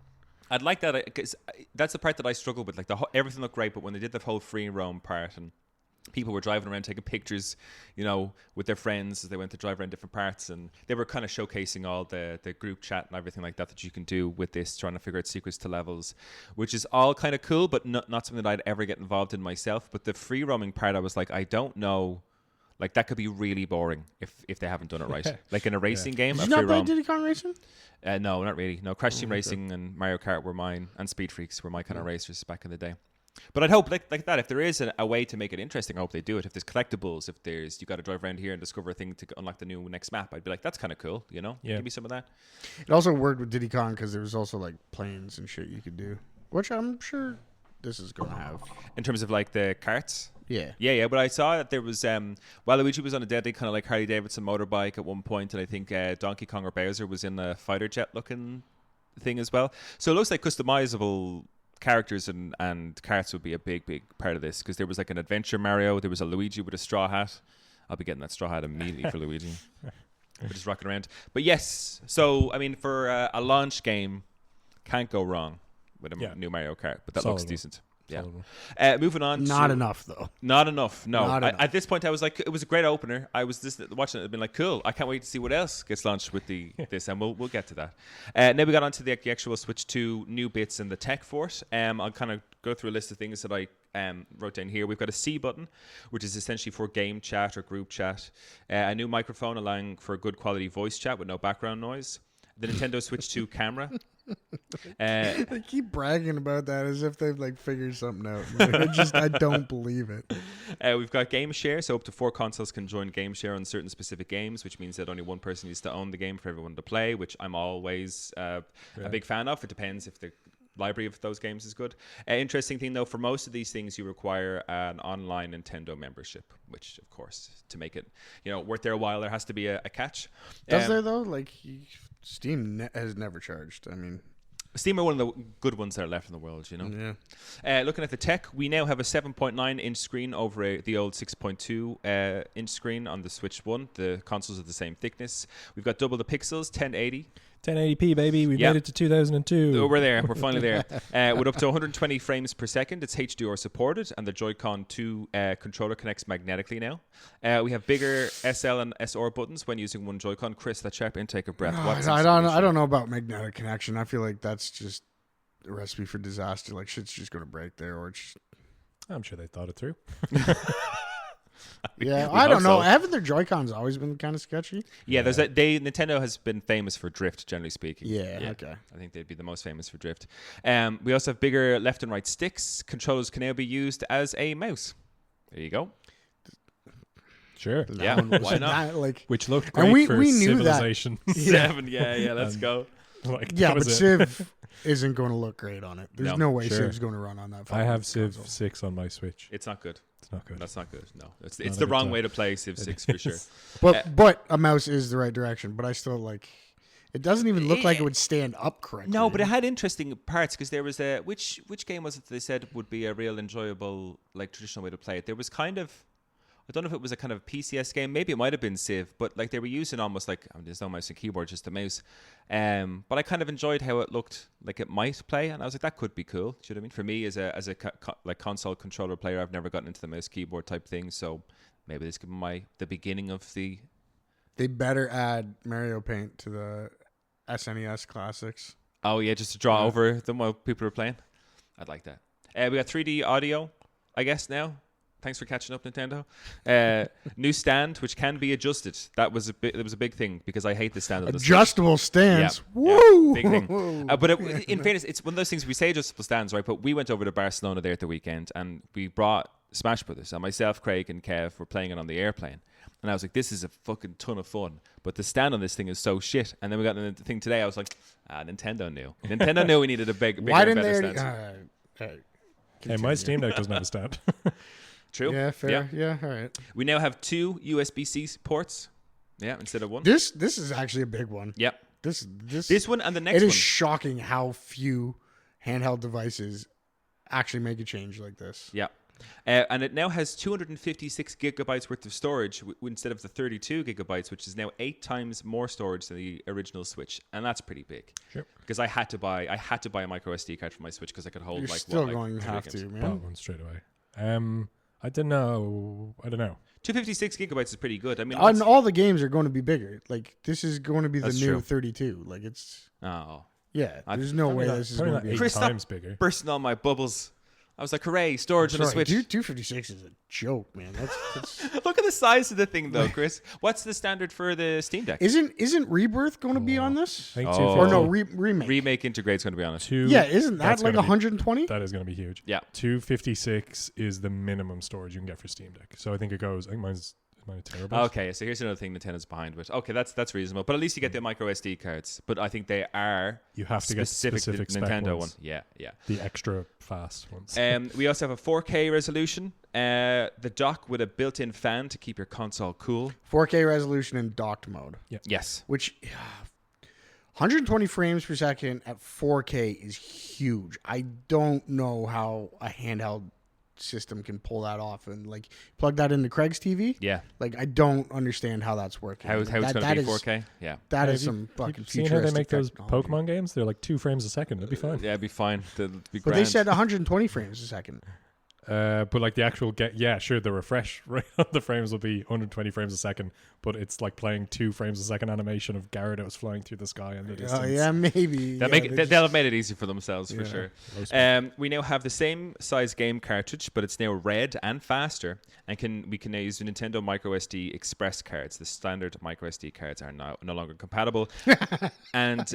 I'd like that, because that's the part that I struggled with. Like everything looked great, but when they did the whole free roam part and people were driving around taking pictures, with their friends as they went to drive around different parts, and they were kind of showcasing all the group chat and everything like that you can do with this, trying to figure out secrets to levels, which is all kind of cool, but not something that I'd ever get involved in myself. But the free roaming part, I was like, I don't know. Like that could be really boring if they haven't done it right. Like in a racing game. Did you not play Diddy Kong Racing? No, not really. No, Crash Team Racing and Mario Kart were mine, and Speed Freaks were my kind of racers back in the day. But I'd hope like that, if there is a way to make it interesting, I hope they do it. If there's collectibles, if you got to drive around here and discover a thing to unlock the new next map, I'd be like, that's kind of cool, Yeah. Give me some of that. It also worked with Diddy Kong because there was also like planes and shit you could do, which I'm sure this is going to have. In terms of like the carts? Yeah. But I saw that there was Waluigi was on a deadly kind of like Harley Davidson motorbike at one point, and I think Donkey Kong or Bowser was in a fighter jet looking thing as well. So it looks like customizable characters and carts would be a big part of this, because there was like an adventure Mario, there was a Luigi with a straw hat. I'll be getting that straw hat immediately for Luigi. We're just rocking around. But yes, so I mean, for a launch game, can't go wrong with a new Mario Kart, but that looks decent. Yeah. Moving on. Not enough, though. Not enough. No. Not enough. At this point, I was like, it was a great opener. I was just watching it and been like, cool. I can't wait to see what else gets launched with this, and we'll get to that. Now we got onto the actual Switch 2 new bits and the tech for it. I'll kind of go through a list of things that I wrote down here. We've got a C button, which is essentially for game chat or group chat. A new microphone allowing for good quality voice chat with no background noise. The Nintendo Switch 2 camera. They keep bragging about that as if they've like figured something out. I don't believe it. We've got game share, so up to 4 consoles can join game share on certain specific games, which means that only one person needs to own the game for everyone to play, which I'm always a big fan of. It depends if the library of those games is good. Interesting thing though, for most of these things you require an online Nintendo membership, which of course, to make it worth their while, there has to be a catch. Does there though? Like Steam has never charged. I mean, Steam are one of the good ones that are left in the world, Yeah. Looking at the tech, we now have a 7.9 inch screen over the old 6.2 inch screen on the Switch 1. The consoles are the same thickness. We've got double the pixels, 1080. 1080p, baby. We made it to 2002. Oh, we're there. We're finally there. With up to 120 frames per second, it's HDR supported, and the Joy-Con 2 controller connects magnetically now. We have bigger SL and SR buttons when using one Joy-Con. Chris, that sharp intake of breath. I don't know about magnetic connection. I feel like that's just a recipe for disaster. Like shit's just going to break there, or it's... I'm sure they thought it through. Yeah, I don't know. Haven't their Joy-Cons always been kind of sketchy? Yeah, Nintendo has been famous for drift, generally speaking. Yeah, okay. I think they'd be the most famous for drift. We also have bigger left and right sticks. Controllers can now be used as a mouse. There you go. Sure. Yeah, why not? Which looked great for we knew Civilization. That. 7, yeah, let's go. But Civ isn't going to look great on it. There's no way Civ's going to run on that. I have Civ 6 on my Switch. It's not good. It's not good. That's not good. No, it's the wrong way to play Civ 6 for sure. But a mouse is the right direction. But I still It doesn't even look like it would stand up correctly. No, but it had interesting parts because there was a which game was it they said would be a real enjoyable like traditional way to play it. There was kind of, I don't know if it was a kind of PCS game. Maybe it might have been Civ, but like they were using almost like, I mean, there's no mouse and keyboard, just a mouse. But I kind of enjoyed how it looked like it might play, and I was like, that could be cool. Do you know what I mean? For me, as a like console controller player, I've never gotten into the mouse keyboard type thing, so maybe this could be the beginning of the. They better add Mario Paint to the SNES classics. Oh yeah, just to draw over them while people are playing. I'd like that. We got 3D audio, I guess now. Thanks for catching up, Nintendo. New stand, which can be adjusted. That was a big thing because I hate the stand. Adjustable stands. Yeah, woo! Big thing. But in fairness, it's one of those things we say adjustable stands, right? But we went over to Barcelona there at the weekend and we brought Smash Brothers. And myself, Craig, and Kev were playing it on the airplane. And I was like, this is a fucking ton of fun. But the stand on this thing is so shit. And then we got the thing today. I was like, Nintendo knew. Nintendo knew we needed a bigger, better stand. Hey, my Steam Deck doesn't have a stand. True. Yeah, fair. Yeah, all right. We now have 2 USB-C ports. Yeah, instead of 1. This is actually a big one. Yep. This one and the next one. It one. is shocking how few handheld devices actually make a change like this. Yeah. And it now has 256 gigabytes worth of storage instead of the 32 gigabytes, which is now 8 times more storage than the original Switch, and that's pretty big. Sure. Because I had to buy a micro SD card for my Switch because I could hold You're like still what, going like to have to, man. Bought one straight away. I don't know. 256 gigabytes is pretty good. I mean, and all the games are going to be bigger. Like this is going to be the That's new true. 32. Like it's yeah. There's no way this is going to be. 8 times bigger. Bursting all my bubbles. I was like, hooray, storage on a Switch. 256 is a joke, man. That's Look at the size of the thing, though, Chris. What's the standard for the Steam Deck? Isn't Rebirth going to be on this? I think Or no, Remake. Remake Integrate's going to be on it. Yeah, isn't that like 120? That is going to be huge. Yeah. 256 is the minimum storage you can get for Steam Deck. So I think mine's a terabyte. Okay, so here's another thing Nintendo's behind with. Okay, that's reasonable. But at least you get the micro SD cards. But I think they are You have to get specific Nintendo ones. one. Yeah. The extra fast ones. We also have a 4K resolution. The dock with a built-in fan to keep your console cool. 4K resolution in docked mode. Yes. Which 120 frames per second at 4K is huge. I don't know how a handheld system can pull that off and like plug that into Craig's TV. Yeah. Like I don't understand how that's working. How it's going to be 4K? Yeah. That is some fucking Seen futuristic how they make those technology. Pokemon games? They're like 2 frames a second. It'd be fine. Yeah, it'd be fine. It'd be But grand. they said 120 frames a second. But like the actual the refresh rate of the frames will be 120 frames a second, but it's like playing 2 frames a second animation of Gyarados flying through the sky in the distance. Oh yeah, maybe. They'll have made it easy for themselves for Yeah. sure. We now have the same size game cartridge, but it's now red and faster, and we can now use the Nintendo micro SD Express cards. The standard micro SD cards are no longer compatible. And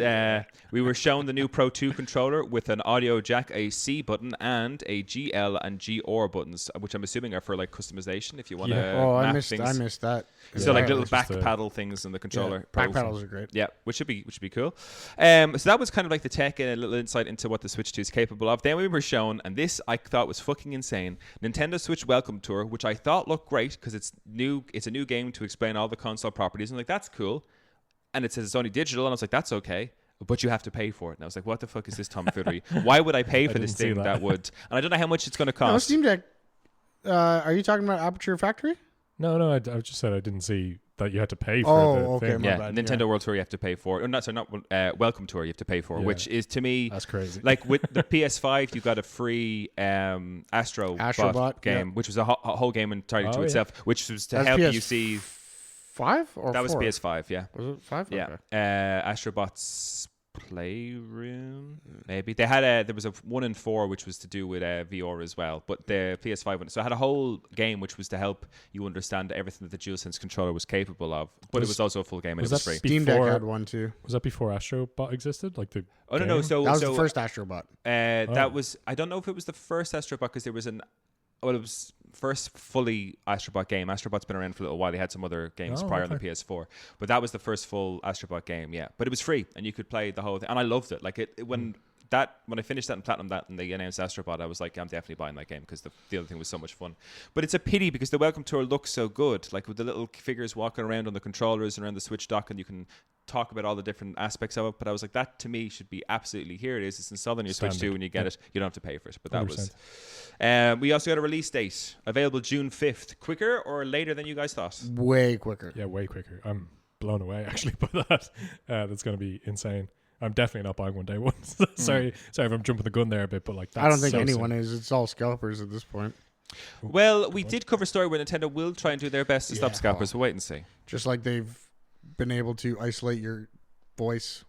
we were shown the new Pro 2 controller with an audio jack, a C button, and a GL and GR buttons, which I'm assuming are for like customization if you want to I map missed things. that. So like little Just back paddle things in the controller. Back paddles are great. Yeah, which should be cool. So that was kind of like the tech and a little insight into what the Switch 2 is capable of. Then we were shown, and this I thought was fucking insane, Nintendo Switch Welcome Tour, which I thought looked great because it's new. It's a new game to explain all the console properties. And like, that's cool. And it says it's only digital, and I was like, that's okay. But you have to pay for it. And I was like, what the fuck is this tomfoolery? Why would I pay for this didn't see thing that. that would? And I don't know how much it's going to No, cost. Steam Deck. Are you talking about Aperture Factory? No, I just said I didn't see that you had to pay for the okay, thing. my Yeah, bad, Nintendo yeah. World Tour you have to pay for. Or not Welcome Tour you have to pay for, Yeah. which is to me That's crazy. like with the PS5 you got a free Astrobot game, yeah. which was a whole game entirely to Oh, yeah. itself, which was to That's help PS you see. 5 or That was 4? PS5, yeah. Was it 5? Yeah. Okay. Astrobot's Playroom, maybe they had there was a 1 and 4 which was to do with VR as well, but the PS5 one, so it had a whole game which was to help you understand everything that the DualSense controller was capable of, but it was also a full game and was it was that free. Steam Deck before- had one too. Was that before Astrobot existed? Like the Oh no, game? so That was so, the first Astrobot. That was, I don't know if it was the first Astrobot because there was it was first fully Astrobot game. Astrobot's been around for a little while. They had some other games prior on the PS4, but that was the first full Astrobot game. Yeah, but it was free and you could play the whole thing, and I loved it. Like when that when I finished that and platinum that and they announced Astrobot, I was like, I'm definitely buying that game because the other thing was so much fun. But it's a pity because the Welcome Tour looks so good, like with the little figures walking around on the controllers and around the Switch dock, and you can talk about all the different aspects of it. But I was like, that to me should be absolutely, here it is. It's installed on your Switch 2 and you get it. You don't have to pay for it. But that 100%. was. We also got a release date available June 5th. Quicker or later than you guys thought? Way quicker. Yeah, way quicker. I'm blown away actually by that. That's going to be insane. I'm definitely not buying one day one. sorry if I'm jumping the gun there a bit, but like that's I don't think so anyone soon. is. It's all scalpers at this point. Well, we did cover a story where Nintendo will try and do their best to stop Yeah. scalpers. We'll wait and see. Just like they've been able to isolate your voice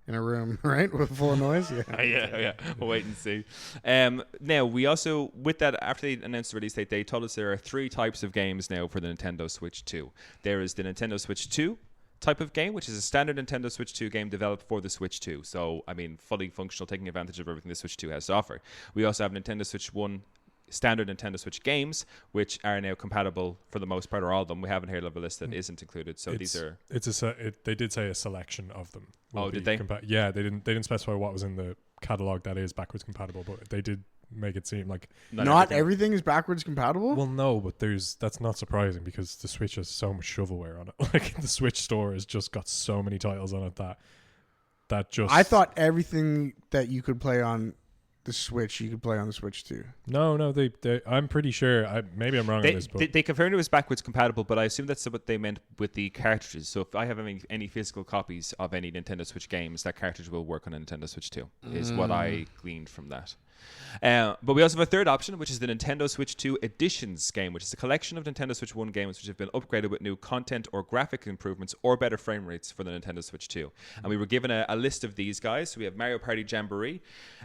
in a room, right, with full noise. Yeah. yeah. We'll wait and see. Now, we also, with that, after they announced the release date, they told us there are 3 types of games now for the Nintendo Switch 2. There is the Nintendo Switch 2 type of game, which is a standard Nintendo Switch 2 game developed for the Switch 2. So, I mean, fully functional, taking advantage of everything the Switch 2 has to offer. We also have Nintendo Switch 1 standard Nintendo Switch games, which are now compatible for the most part, or all of them. We haven't heard of a list that isn't included. So these are. They did say a selection of them. Oh, did they? Yeah, they didn't specify what was in the catalog that is backwards compatible, but they did make it seem like Not everything is backwards compatible. well, no, but that's not surprising because the Switch has so much shovelware on it. Like the Switch store has just got so many titles on it that just. I thought everything that you could play on the Switch, you could play on the Switch too. No, they I'm pretty sure. Maybe I'm wrong on this, but They confirmed it was backwards compatible, but I assume that's what they meant with the cartridges. So if I have any physical copies of any Nintendo Switch games, that cartridge will work on a Nintendo Switch 2, is what I gleaned from that. But we also have a third option, which is the Nintendo Switch 2 Editions game, which is a collection of Nintendo Switch 1 games which have been upgraded with new content or graphic improvements or better frame rates for the Nintendo Switch 2. And we were given a list of these guys. So we have Mario Party Jamboree,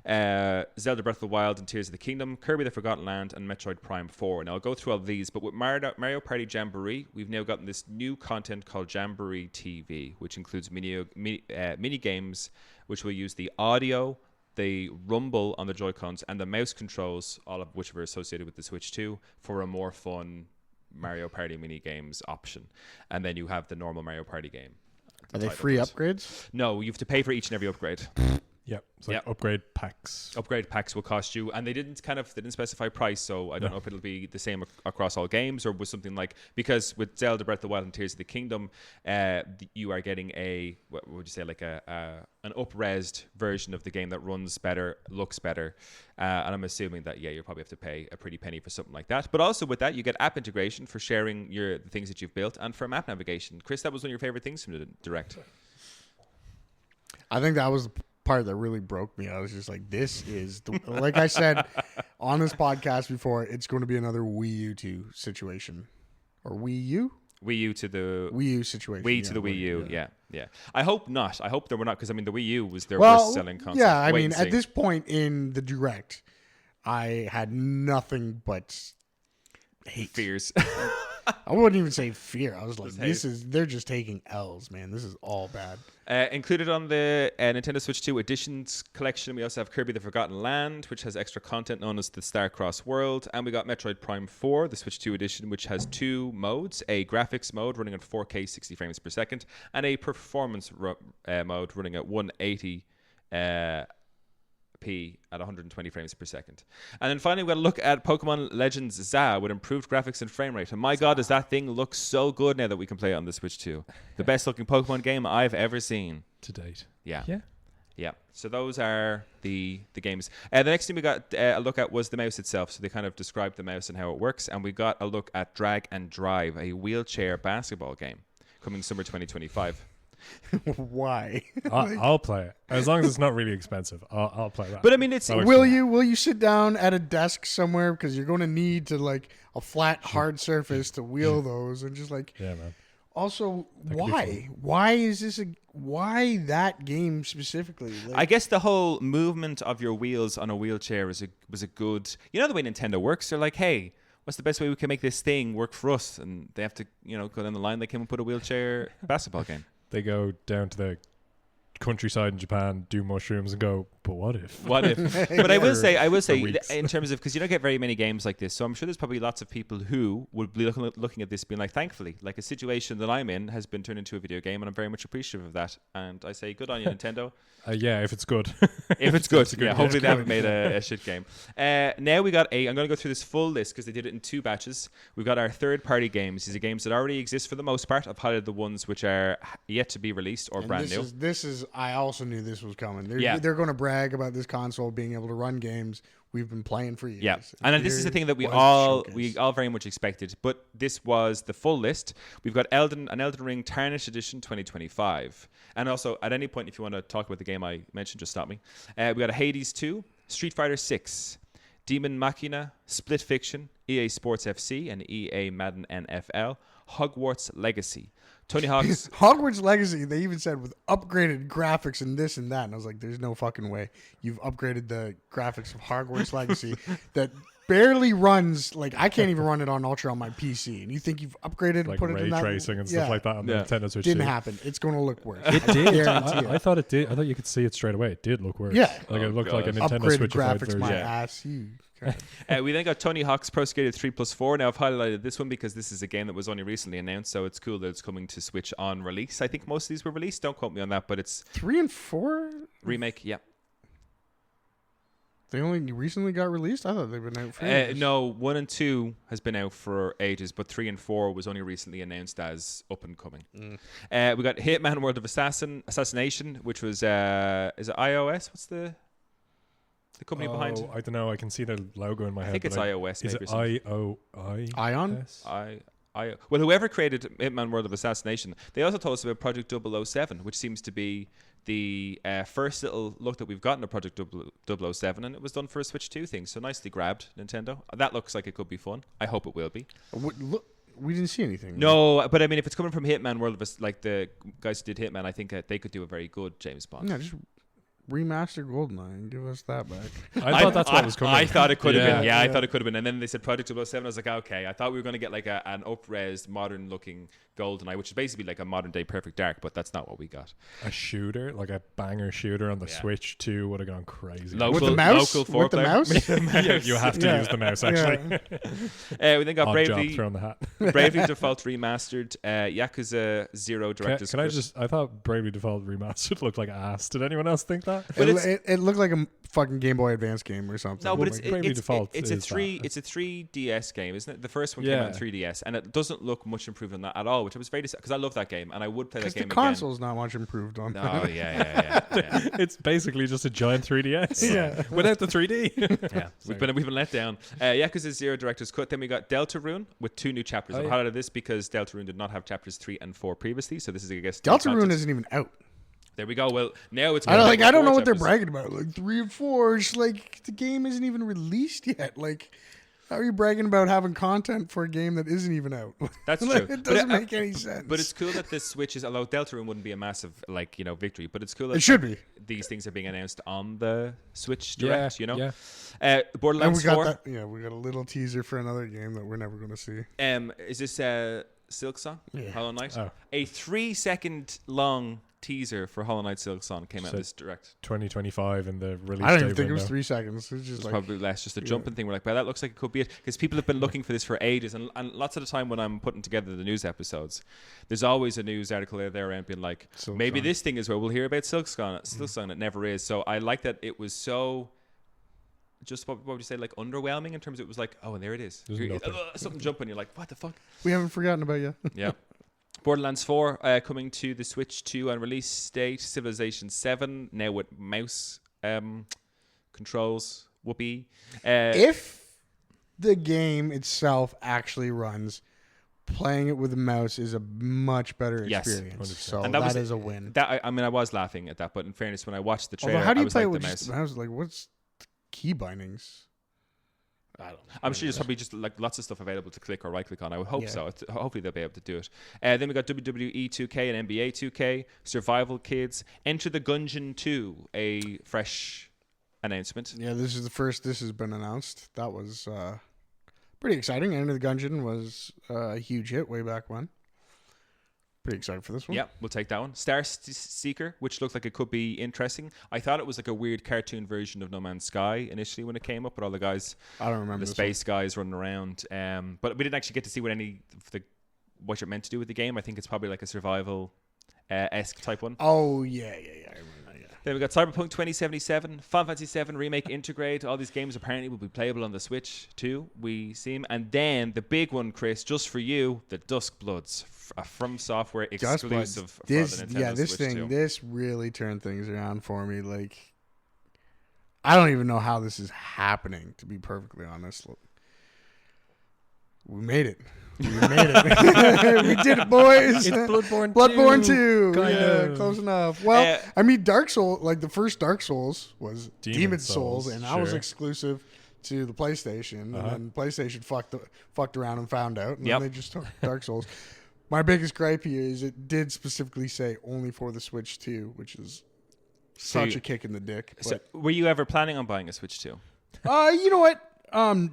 Zelda Breath of the Wild and Tears of the Kingdom, Kirby the Forgotten Land, and Metroid Prime 4. Now I'll go through all of these, but with Mario Party Jamboree, we've now gotten this new content called Jamboree TV, which includes mini games, which will use the audio, the rumble on the Joy-Cons, and the mouse controls, all of which were associated with the Switch 2, for a more fun Mario Party mini games option. And then you have the normal Mario Party game. Are they free upgrades? No, you have to pay for each and every upgrade. yeah, it's like upgrade packs. Upgrade packs will cost you, and they didn't specify price, so I don't know if it'll be the same across all games, or was something like, because with Zelda Breath of the Wild and Tears of the Kingdom, you are getting what would you say, like an up-resed version of the game that runs better, looks better, and I'm assuming that you'll probably have to pay a pretty penny for something like that. But also with that, you get app integration for sharing the things that you've built, and for map navigation. Chris, that was one of your favorite things from the Direct. I think that was the part that really broke me. I was just like, this is like I said on this podcast before, it's going to be another Wii U 2 situation, or Wii U to the Wii U situation. Wii to the Wii U, yeah. I hope not. I hope there were not, because I mean the Wii U was their well, worst selling console. yeah. I Wait mean, and at see. this point in the Direct, I had nothing but hate. Fears. I wouldn't even say fear. I was like, Just they're just taking L's, man. This is all bad. Included on the Nintendo Switch 2 Editions collection, we also have Kirby the Forgotten Land, which has extra content known as the Starcross World, and we got Metroid Prime 4, the Switch 2 Edition, which has 2 modes, a graphics mode running at 4K 60 frames per second, and a performance mode running at 180 p at 120 frames per second. And then finally, we're going to look at Pokemon Legends ZA with improved graphics and frame rate. And my God, does that thing look so good now that we can play it on the Switch 2. The best looking Pokemon game I've ever seen. To date. Yeah. Yeah. So those are the games. The next thing we got a look at was the mouse itself. So they kind of described the mouse and how it works. And we got a look at Drag and Drive, a wheelchair basketball game coming summer 2025. Why? I'll play it as long as it's not really expensive. I'll play that. But I mean, it's will you sit down at a desk somewhere, because you're going to need to like a flat hard surface to wheel those, and just like yeah, man. Also, why is this why that game specifically? Like, I guess the whole movement of your wheels on a wheelchair was a good. You know the way Nintendo works. They're like, hey, what's the best way we can make this thing work for us? And they have to, go down the line. They came up with a wheelchair basketball game. They go down to the countryside in Japan, do mushrooms, and go, but what if? What if? But I will say, weeks. in terms of, because you don't get very many games like this, so I'm sure there's probably lots of people who would be looking at this being like, thankfully, like a situation that I'm in has been turned into a video game, and I'm very much appreciative of that. And I say, good on you, Nintendo. Yeah, if it's good. If it's good, It's a good yeah. game. Hopefully they haven't made a shit game. Now we got I'm going to go through this full list because they did it in 2 batches. We've got our third-party games. These are games that already exist for the most part. I've highlighted the ones which are yet to be released or brand new. This is. I also knew this was coming. Yeah. They're going to brag about this console being able to run games we've been playing for years. Yeah, and this is the thing that we Here all was the very much expected. But this was the full list. We've got an Elden Ring Tarnished Edition 2025, and also at any point if you want to talk about the game I mentioned, just stop me. We got a Hades 2, Street Fighter 6, Demon Machina, Split Fiction, EA Sports FC, and EA Madden NFL, Hogwarts Legacy. Tony Hawk's Hogwarts Legacy, they even said with upgraded graphics and this and that. And I was like, there's no fucking way you've upgraded the graphics of Hogwarts Legacy that barely runs. Like, I can't even run it on Ultra on my PC. And you think you've upgraded Like and put it ray in that? tracing and stuff like that on the Nintendo Switch. Didn't too. happen. It's going to look worse. It did. Guarantee it. I thought it did. I thought you could see it straight away. It did look worse. Yeah. Like it looked like a God. Nintendo Upgraded Switch-ified graphics, version. my Yeah. ass. You. We then got Tony Hawk's Pro Skater 3+4. Now I've highlighted this one because this is a game that was only recently announced, so it's cool that it's coming to Switch on release. I think most of these were released. Don't quote me on that, but it's 3 and 4? remake. Yeah. They only recently got released? I thought they've been out for years. No, 1 and 2 has been out for ages, but 3 and 4 was only recently announced as up and coming. We got Hitman World of Assassination, which was is it iOS? What's the company behind it? I don't know. I can see the logo in my head. I think it's iOS. Is Maybe it or something. Ion? Well, whoever created Hitman World of Assassination, they also told us about Project 007, which seems to be the first little look that we've gotten at Project 007, and it was done for a Switch 2 thing. So nicely grabbed, Nintendo. That looks like it could be fun. I hope it will be. Look, we didn't see anything. No, but I mean, if it's coming from Hitman World of like the guys who did Hitman, I think they could do a very good James Bond. Yeah, just remaster GoldenEye and give us that back. I thought that's what was coming. I thought it could have been. Yeah. I thought it could have been. And then they said Project 007. I was like, okay. I thought we were going to get like an up-res, modern-looking GoldenEye, which is basically like a modern-day Perfect Dark, but that's not what we got. A shooter, like a banger shooter on the Switch 2 would have gone crazy. With the mouse? Local With the four-player. mouse? Yeah, you have to use the mouse, actually. We then got Odd job, Bravely throw in the hat. Bravely Default Remastered, Yakuza 0 Director's Can I Cut. just... I thought Bravely Default Remastered looked like ass. Did anyone else think that? But It looked like a fucking Game Boy Advance game or something. No, but Bravely Default it's a is 3DS game, isn't it? The first one came out on 3DS, and it doesn't look much improved on that at all, which I was very because I love that game and I would play that game the console's not much improved on again. that. Oh yeah. It's basically just a giant 3DS. Yeah. Without the 3D. Yeah, we've been let down. Yakuza 0 Director's Cut. Then we got Deltarune with 2 new chapters. I've highlighted this because Deltarune did not have chapters 3 and 4 previously, so this is, I guess, Deltarune isn't even out. There we go. Well, now it's. I don't know what they're chapters. bragging about. Like 3 and 4, it's like the game isn't even released yet. Like, how are you bragging about having content for a game that isn't even out? That's Like, true. It doesn't make any sense. But it's cool that this Switch is, although Deltarune wouldn't be a massive victory, but it's cool that It should be. these things are being announced on the Switch Direct. Yeah. Borderlands And we got 4. that. Yeah, we got a little teaser for another game that we're never going to see. Is this Silk Song? Yeah. Hollow Knight. Oh. A 3-second long teaser for Hollow Knight Silk Song came out So this Direct. 2025 in the release I don't date even think it was window. 3 seconds. It was just It's like probably less, just a jumping thing. We're like, well, that looks like it could be it. Because people have been looking for this for ages. And lots of the time when I'm putting together the news episodes, there's always a news article there around being like, Silk maybe Song. this thing is where we'll hear about Silk Song. It never is. So I like that it was so, just what would you say, like underwhelming in terms of it was like, oh, and there it is. There's You're- nothing. something jumping. You're like, what the fuck? we haven't forgotten about you. Yeah. Borderlands 4 coming to the Switch 2 on release date. Civilization 7 now with mouse controls. Whoopee. If the game itself actually runs, playing it with a mouse is a much better Yes, experience. 100%. So And that was is a win. That I mean, I was laughing at that, but in fairness, when I watched the trailer, Although, how do I you was play like it with the just mouse. the mouse? Like, what's the key bindings? I don't know. I'm sure there's probably just like lots of stuff available to click or right click on. I would hope Yeah. so. Hopefully they'll be able to do it. Then we got WWE 2K and NBA 2K, Survival Kids, Enter the Gungeon 2, a fresh announcement. Yeah, this is the first this has been announced. That was pretty exciting. Enter the Gungeon was a huge hit way back when. pretty excited for this one. Yeah, we'll take that one. Star Seeker, which looked like it could be interesting. I thought it was like a weird cartoon version of No Man's Sky initially when it came up, with all the guys, I don't remember the space guys running around. But we didn't actually get to see what you're meant to do with the game. I think it's probably like a survival esque type one. Oh yeah, I remember that. Yeah. Then we got Cyberpunk 2077, Final Fantasy VII Remake Integrate. All these games apparently will be playable on the Switch too, we seem. And then the big one, Chris, just for you, the Duskbloods, a From Software exclusive for the Nintendo Switch 2. This really turned things around for me. Like, I don't even know how this is happening, to be perfectly honest. We made it. We made it. We did it, boys. It's Bloodborne 2. Kind of. Close enough. Well, I mean, Dark Souls, like the first Dark Souls was Demon's Souls, and that was exclusive to the PlayStation. And then PlayStation fucked around and found out, and then they just took Dark Souls. My biggest gripe here is it did specifically say only for the Switch 2, which is such a kick in the dick. So were you ever planning on buying a Switch 2? You know what?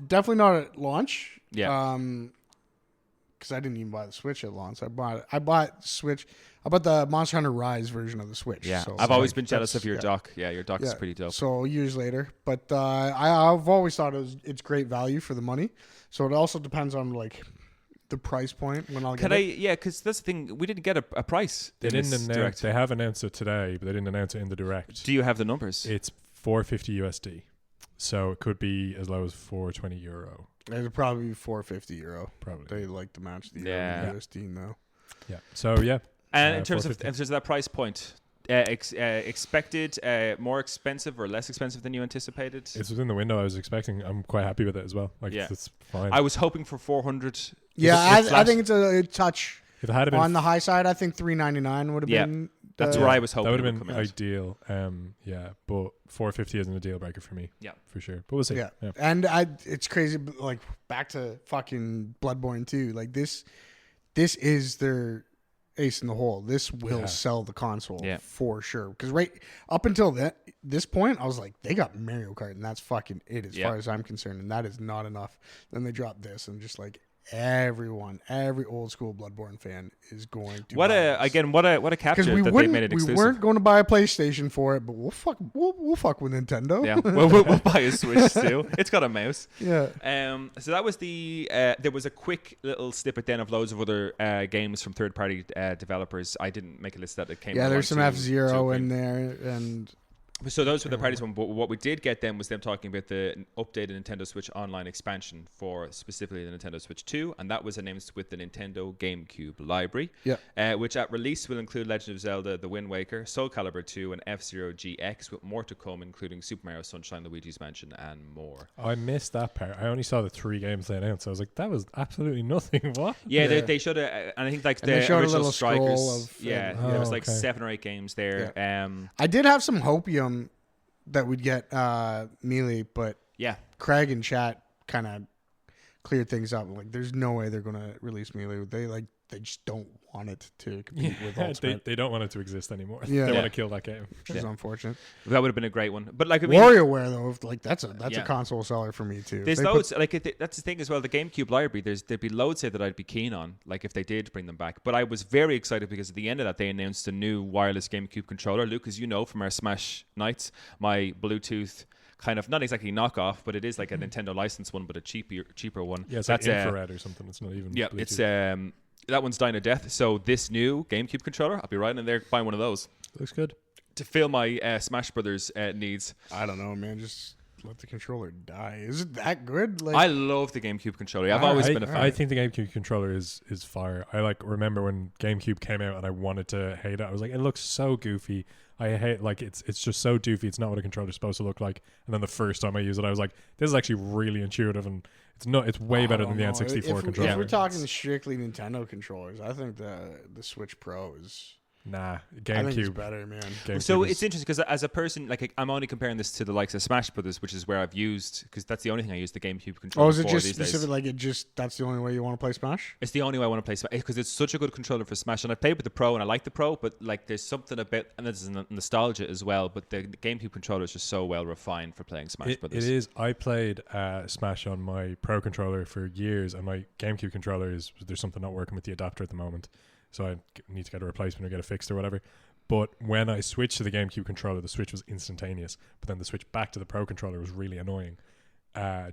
Definitely not at launch. Yeah. Because I didn't even buy the Switch at launch. I bought Switch. I bought the Monster Hunter Rise version of the Switch. Yeah, so I've always been jealous of your dock. Yeah, your dock is pretty dope. So years later, but I've always thought it's great value for the money. So it also depends on like the price point when I'll get it. Yeah, because that's the thing. We didn't get a price. They didn't announce. They have announced it today, but they didn't announce it in the direct. Do you have the numbers? It's $450 USD, so it could be as low as €420. It'd probably be €450. Probably they like to match the USD now. Yeah. So yeah. And in terms of that price point, expected more expensive or less expensive than you anticipated? It's within the window I was expecting. I'm quite happy with it as well. Like, it's fine. I was hoping for 400. Yeah, I think it's a touch if it had been on the high side. I think $399 would have been. That's where I was hoping. That would have been ideal. But 450 isn't a deal breaker for me. Yeah, for sure. But we'll see. Yeah. And it's crazy. Like back to fucking Bloodborne 2. Like this is their ace in the hole. This will sell the console for sure. Because right up until this point, I was like, they got Mario Kart, and that's fucking it as far as I'm concerned. And that is not enough. Then they dropped this, and just like every old school Bloodborne fan is going to what a capture that they made it exclusive. We weren't going to buy a PlayStation for it, but we'll fuck with Nintendo. Yeah, we'll buy a Switch too. It's got a mouse. Yeah. So that was there was a quick little snippet then of loads of other games from third party developers. I didn't make a list that it came. Yeah, there's some F-Zero in there, and so those were the parties one. But what we did get then was them talking about the updated Nintendo Switch Online expansion for specifically the Nintendo Switch 2, and that was announced with the Nintendo GameCube library, which at release will include Legend of Zelda: The Wind Waker, Soul Calibur 2, and F-Zero GX, with more to come, including Super Mario Sunshine, Luigi's Mansion, and more. I missed that part. I only saw the 3 games they announced. So I was like, that was absolutely nothing. What? Yeah, they showed and I think like the original Strikers. There was like 7 or 8 games there. Yeah. I did have some hopium that we'd get Melee, but Craig and chat kind of cleared things up. Like, there's no way they're gonna release Melee. They just don't want it to compete with Ultimate. They don't want it to exist anymore. They want to kill that game, which is unfortunate. That would have been a great one. But like, I mean, WarioWare though, like that's a console seller for me too. There's loads. That's the thing as well. The GameCube library. There'd be loads here that I'd be keen on. Like if they did bring them back. But I was very excited because at the end of that they announced a new wireless GameCube controller. Luke, as you know from our Smash nights, my Bluetooth kind of not exactly knockoff, but it is like a Nintendo licensed one, but a cheaper one. Yeah, it's like infrared or something. It's not even. Yeah, Bluetooth. It's that one's dying a death. So this new GameCube controller, I'll be right in there buying one of those. Looks good to fill my Smash Brothers needs. I don't know, man. Just let the controller die. Is it that good? Like, I love the GameCube controller. I've always been a fan. I think the GameCube controller is fire. I remember when GameCube came out and I wanted to hate it. I was like, it looks so goofy. I hate it's just so doofy. It's not what a controller's supposed to look like. And then the first time I used it, I was like, this is actually really intuitive and it's way better than the N64 controller. If we're talking strictly Nintendo controllers, I think the Switch Pro is. Nah, GameCube. I think it's better, man. So it's interesting because as a person, like I'm only comparing this to the likes of Smash Brothers, which is where I've used because that's the only thing I use the GameCube controller. Oh, is it for just these specific? Days. That's the only way you want to play Smash? It's the only way I want to play Smash because it's such a good controller for Smash, and I played with the Pro and I like the Pro, but like there's something a bit, and there's nostalgia as well. But the GameCube controller is just so well refined for playing Smash Brothers. It is. I played Smash on my Pro controller for years, and my GameCube controller there's something not working with the adapter at the moment. so I need to get a replacement or get it fixed or whatever. But when I switched to the GameCube controller, the switch was instantaneous. But then the switch back to the Pro controller was really annoying.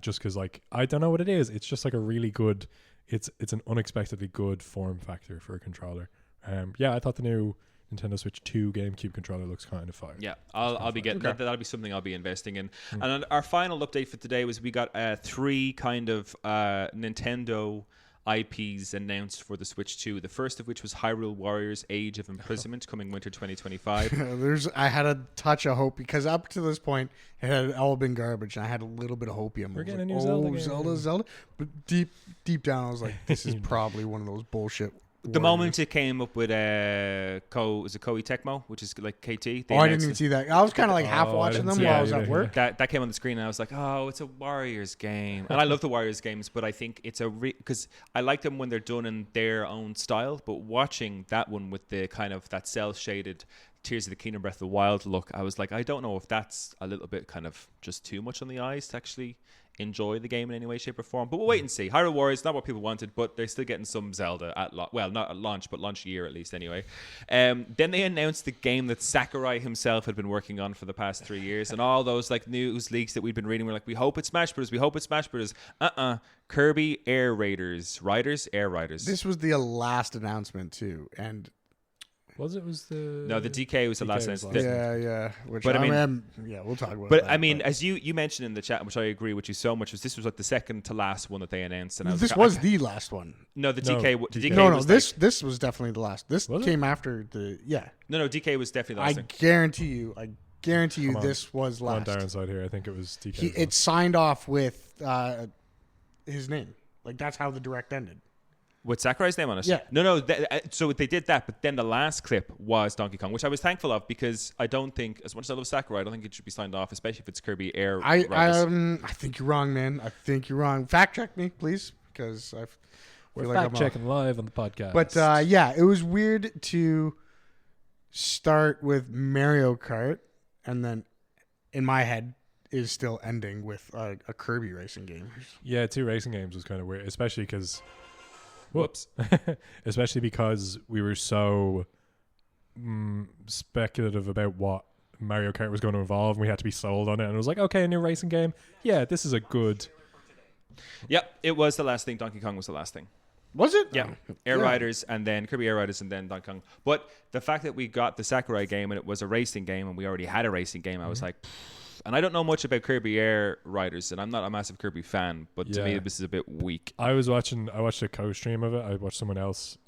Just because, like, I don't know what it is. It's just like a really good. It's an unexpectedly good form factor for a controller. I thought the new Nintendo Switch 2 GameCube controller looks kind of fire. Yeah, I'll be getting that. That'll be something I'll be investing in. And our final update for today was we got 3 kind of Nintendo IPs announced for the Switch 2. The first of which was Hyrule Warriors: Age of Imprisonment, coming winter 2025. I had a touch of hope because up to this point it had all been garbage, and I had a little bit of hopium. We're getting a new Zelda game. Zelda. But deep down, I was like, this is probably one of those bullshit. The moment it came up with Koei Tecmo, which is like KT. I didn't even see that. I was kind of like half watching them while I was at work. That came on the screen, and I was like, oh, it's a Warriors game. And I love the Warriors games, but I think it's because I like them when they're done in their own style. But watching that one with the kind of that cel-shaded Tears of the Kingdom, Breath of the Wild look, I was like, I don't know if that's a little bit kind of just too much on the eyes to actually enjoy the game in any way, shape, or form. But we'll wait and see. Hyrule Warriors, not what people wanted, but they're still getting some Zelda at not at launch, but launch year at least anyway. Then they announced the game that Sakurai himself had been working on for the past 3 years, and all those like news leaks that we'd been reading were like, we hope it's Smash Bros. We hope it's Smash Bros. Kirby Air Riders. This was the last announcement too, and Was the DK was the last announcement. Yeah. But I mean, we'll talk about. But that, I mean, as you mentioned in the chat, which I agree with you so much, this was like the second to last one that they announced. And this was the last one. No, the DK. The DK No, was this was definitely the last. This came after the No, DK was definitely the last. I guarantee you, this was last. On Darren's side here, I think it was DK. It signed off with his name. Like that's how the direct ended. With Sakurai's name on it? Yeah. No. So they did that, but then the last clip was Donkey Kong, which I was thankful of because I don't think, as much as I love Sakurai, I don't think it should be signed off, especially if it's Kirby Air Riders. I think you're wrong, man. I think you're wrong. Fact check me, please, because we're fact checking live on the podcast. But it was weird to start with Mario Kart, and then in my head is still ending with a Kirby racing game. Yeah, 2 racing games was kind of weird, especially because. Whoops. Especially because we were so speculative about what Mario Kart was going to involve, and we had to be sold on it. And it was like, okay, a new racing game. Yeah, this is a good. Yep, it was the last thing. Donkey Kong was the last thing. Was it? Yeah. Air Riders and then Kirby Air Riders and then Donkey Kong. But the fact that we got the Sakurai game and it was a racing game and we already had a racing game, I was like, and I don't know much about Kirby Air Riders, and I'm not a massive Kirby fan, but to me this is a bit weak. I watched a co-stream of it. I watched someone else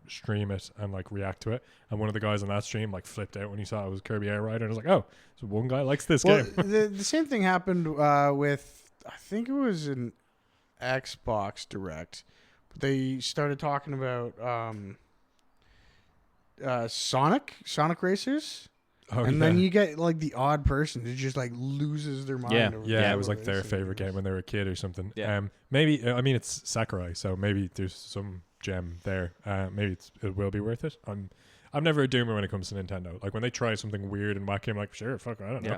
stream it and like react to it, and one of the guys on that stream like flipped out when he saw it was Kirby Air Rider, and I was like, oh, so one guy likes this game. The same thing happened with, I think it was an Xbox Direct. They started talking about Sonic Racers. And then you get like the odd person who just like loses their mind. Yeah, it was like their favorite game when they were a kid or something. Yeah. Maybe I mean it's Sakurai, so maybe there's some gem there. Maybe it will be worth it. I'm never a doomer when it comes to Nintendo. Like when they try something weird and wacky, I'm like, sure, fuck, I don't know.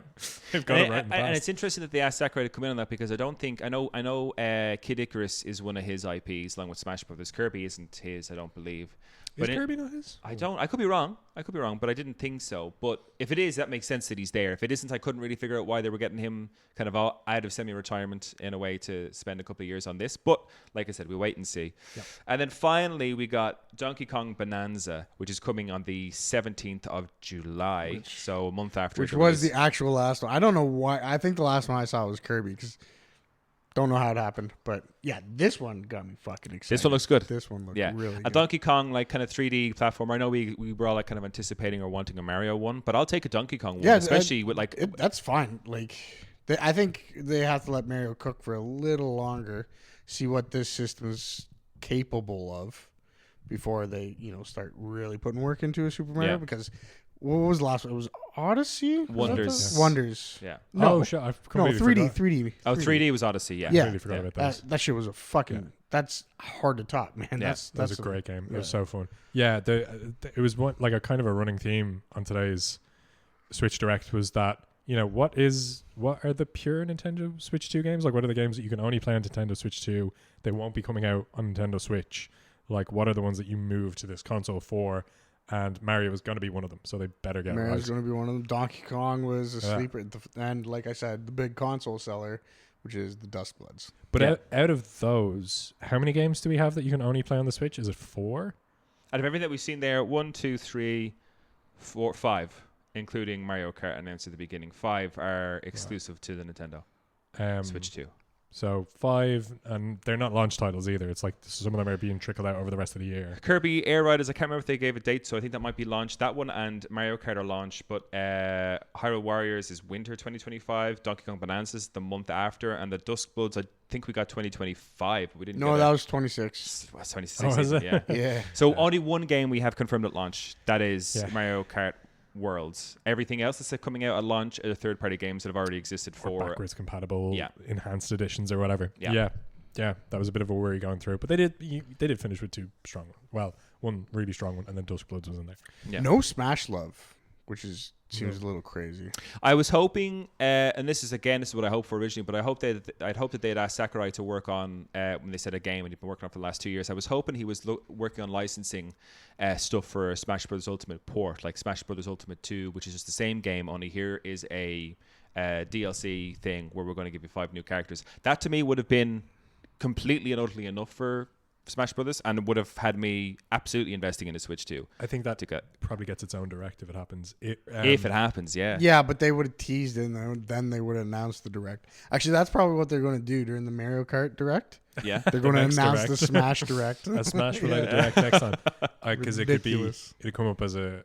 They've got it right in the past. And it's interesting that they asked Sakurai to come in on that because I know Kid Icarus is one of his IPs along with Smash Brothers. Kirby isn't his, I don't believe. Is Kirby not his? I could be wrong, but I didn't think so. But if it is, that makes sense that he's there. If it isn't, I couldn't really figure out why they were getting him kind of out of semi-retirement in a way to spend a couple of years on this. But like I said, we wait and see. Yeah. And then finally, we got Donkey Kong Bonanza, which is coming on the 17th of July, so a month after. Which was the actual last one. I don't know why. I think the last one I saw was Kirby because don't know how it happened, but yeah, this one got me fucking excited. This one looks good. This one looks really good. A Donkey Kong like kind of 3D platformer. I know we were all like kind of anticipating or wanting a Mario one, but I'll take a Donkey Kong one, especially with like that's fine. Like I think they have to let Mario cook for a little longer, see what this system is capable of before they start really putting work into a Super Mario because. What was the last one? It was Odyssey? Wonders. Yeah. No, sure. I've 3D. Oh, 3D was Odyssey, yeah. I completely forgot about that. That shit was a fucking... That's hard to top, man. Yeah. That was a great game. It was so fun. Yeah, it was like a kind of a running theme on today's Switch Direct was that, what are the pure Nintendo Switch 2 games? Like, what are the games that you can only play on Nintendo Switch 2? They won't be coming out on Nintendo Switch. Like, what are the ones that you move to this console for? And Mario was going to be one of them, so they better get Mario's right. going to be one of them. Donkey Kong was a Yeah. sleeper, and like I said, the big console seller, which is the Duskbloods. But Yeah. out of those, how many games do we have that you can only play on the Switch? Is it 4? Out of everything that we've seen there, 1, 2, 3, 4, 5, including Mario Kart announced at the beginning. 5 are exclusive to the Nintendo Switch 2. So 5, and they're not launch titles either. It's like some of them are being trickled out over the rest of the year. Kirby Air Riders, I can't remember if they gave a date, so I think that might be launched. That one and Mario Kart are launched, but Hyrule Warriors is winter 2025. Donkey Kong Bonanza is the month after, and the Duskbloods, I think we got 2025. We didn't. No, get that was 26. Well, 26. Oh, is it? Yeah. Yeah. So only one game we have confirmed at launch. That is Yeah. Mario Kart Worlds. Everything else that's coming out at launch are third-party games that have already existed Or for. backwards compatible, Yeah. enhanced editions or whatever. Yeah. Yeah. That was a bit of a worry going through, but they did finish with 2 strong ones. Well, one really strong one, and then Duskbloods was in there. Yeah. No Smash Love, which seems a little crazy. I was hoping, and this is what I hoped for originally, but I'd hoped that they'd asked Sakurai to work on when they said a game, and he'd been working on it for the last 2 years. I was hoping he was working on licensing stuff for Smash Bros. Ultimate port, like Smash Bros. Ultimate 2, which is just the same game, only here is a DLC thing where we're going to give you 5 new characters. That to me would have been completely and utterly enough for Smash Brothers, and it would have had me absolutely investing in a Switch 2. I think that To get, probably gets its own direct if it happens. if it happens, yeah. Yeah, but they would have teased it, and then they would have announced the direct. Actually, that's probably what they're going to do during the Mario Kart direct. Yeah. They're going to next announce direct. the Smash direct. a Smash related direct next time, because Ridiculous. it'd come up as a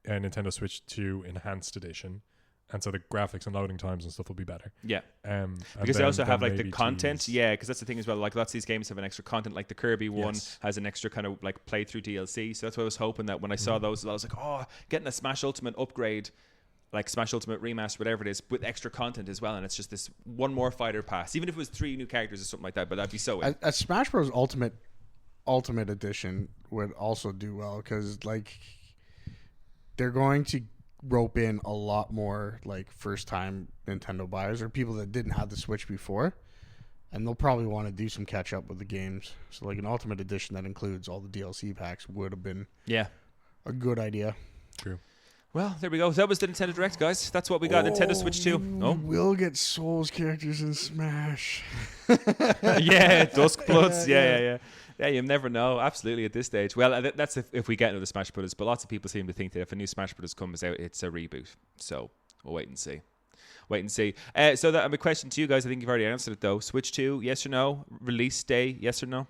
Nintendo Switch 2 enhanced edition, and so the graphics and loading times and stuff will be better. Yeah. And Because they also have like the maybe content, tease. yeah. Because that's the thing as well. Like lots of these games have an extra content. Like the Kirby one Yes. has an extra kind of like playthrough DLC. So that's what I was hoping that when I saw those, I was like, oh, getting a Smash Ultimate upgrade, like Smash Ultimate Remaster, whatever it is, with extra content as well. And it's just this one more fighter pass, even if it was 3 new characters or something like that. But that'd be so. A Smash Bros. Ultimate Edition would also do well because like they're going to rope in a lot more like first time Nintendo buyers or people that didn't have the Switch before, and they'll probably want to do some catch up with the games. So like an Ultimate Edition that includes all the DLC packs would have been Yeah. a good idea. True. Well, there we go. That was the Nintendo Direct, guys. That's what we got. Nintendo Switch 2. Oh. We'll get Souls characters in Smash. Yeah, Duskbloods. Yeah. Yeah, you never know. Absolutely at this stage. Well, that's if we get into the Smash Brothers. But lots of people seem to think that if a new Smash Brothers comes out, it's a reboot. So we'll wait and see. So that my question to you guys, I think you've already answered it though. Switch 2, yes or no? Release day, yes or no?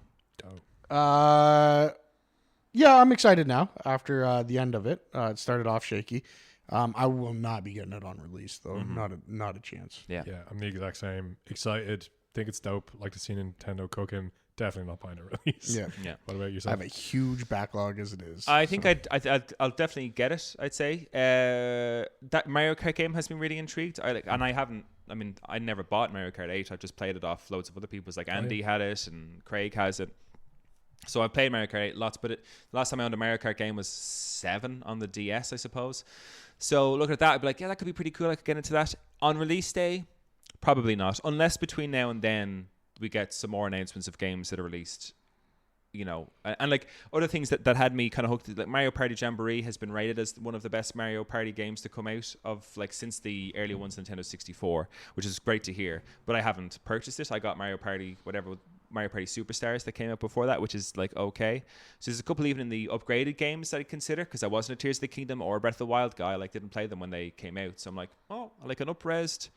Yeah, I'm excited now after the end of it. It started off shaky. I will not be getting it on release though. Not a chance. Yeah. Yeah, I'm the exact same. Excited. Think it's dope. Like to see Nintendo cooking. Definitely not buying a release. Yeah. What about I yourself? have a huge backlog as it is. I think I'll definitely get it. I'd say that Mario Kart game has been really intrigued. I never bought Mario Kart 8. I've just played it off loads of other people's. Like Andy had it and Craig has it. So I played Mario Kart 8 lots, but last time I owned a Mario Kart game was 7 on the DS, I suppose. So looking at that, I'd be like, yeah, that could be pretty cool. I could get into that. On release day, probably not, unless between now and then we get some more announcements of games that are released, you know, and like other things that had me kind of hooked. Like Mario Party Jamboree has been rated as one of the best Mario Party games to come out of like since the early ones, Nintendo 64, which is great to hear. But I haven't purchased it. I got Mario Party Superstars that came out before that, which is like okay. So there's a couple even in the upgraded games that I'd consider because I wasn't a Tears of the Kingdom or Breath of the Wild guy. I like didn't play them when they came out. So I'm like, oh, I like an up-resed,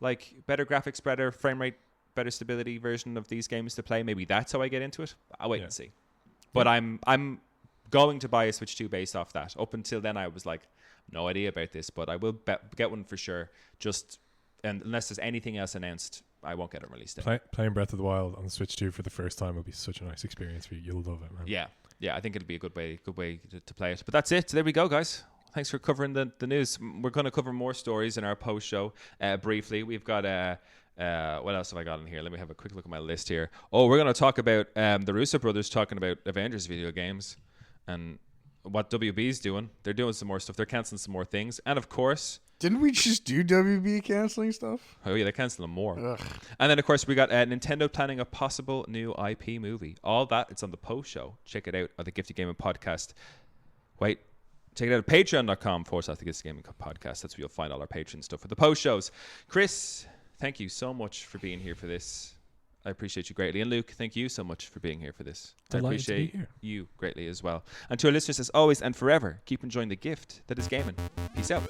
like better graphics, better frame rate, better stability version of these games to play. Maybe that's how I get into it. I'll wait and see. But I'm going to buy a Switch 2 based off that. Up until then, I was like, no idea about this, but I will get one for sure. And unless there's anything else announced, I won't get it released. Playing Breath of the Wild on the Switch 2 for the first time will be such a nice experience for you. You'll love it, man. Yeah. I think it'll be a good way to play it. But that's it. There we go, guys. Thanks for covering the news. We're going to cover more stories in our post show briefly. We've got what else have I got in here? Let me have a quick look at my list here. Oh, we're going to talk about the Russo brothers talking about Avengers video games and what WB's doing. They're doing some more stuff. They're canceling some more things. And of course, Didn't we just do WB canceling stuff? Oh yeah, they're canceling more. Ugh. And then of course we got Nintendo planning a possible new IP movie. All that it's on the post show. Check it out on the Gifted Gaming Podcast. Wait, check it out at patreon.com/the Gifted Gaming Podcast. That's where you'll find all our Patreon stuff for the post shows. Chris, thank you so much for being here for this. I appreciate you greatly. And Luke, thank you so much for being here for this. Delighted I appreciate to be here. you greatly as well. And to our listeners, as always and forever, keep enjoying the gift that is gaming. Peace out.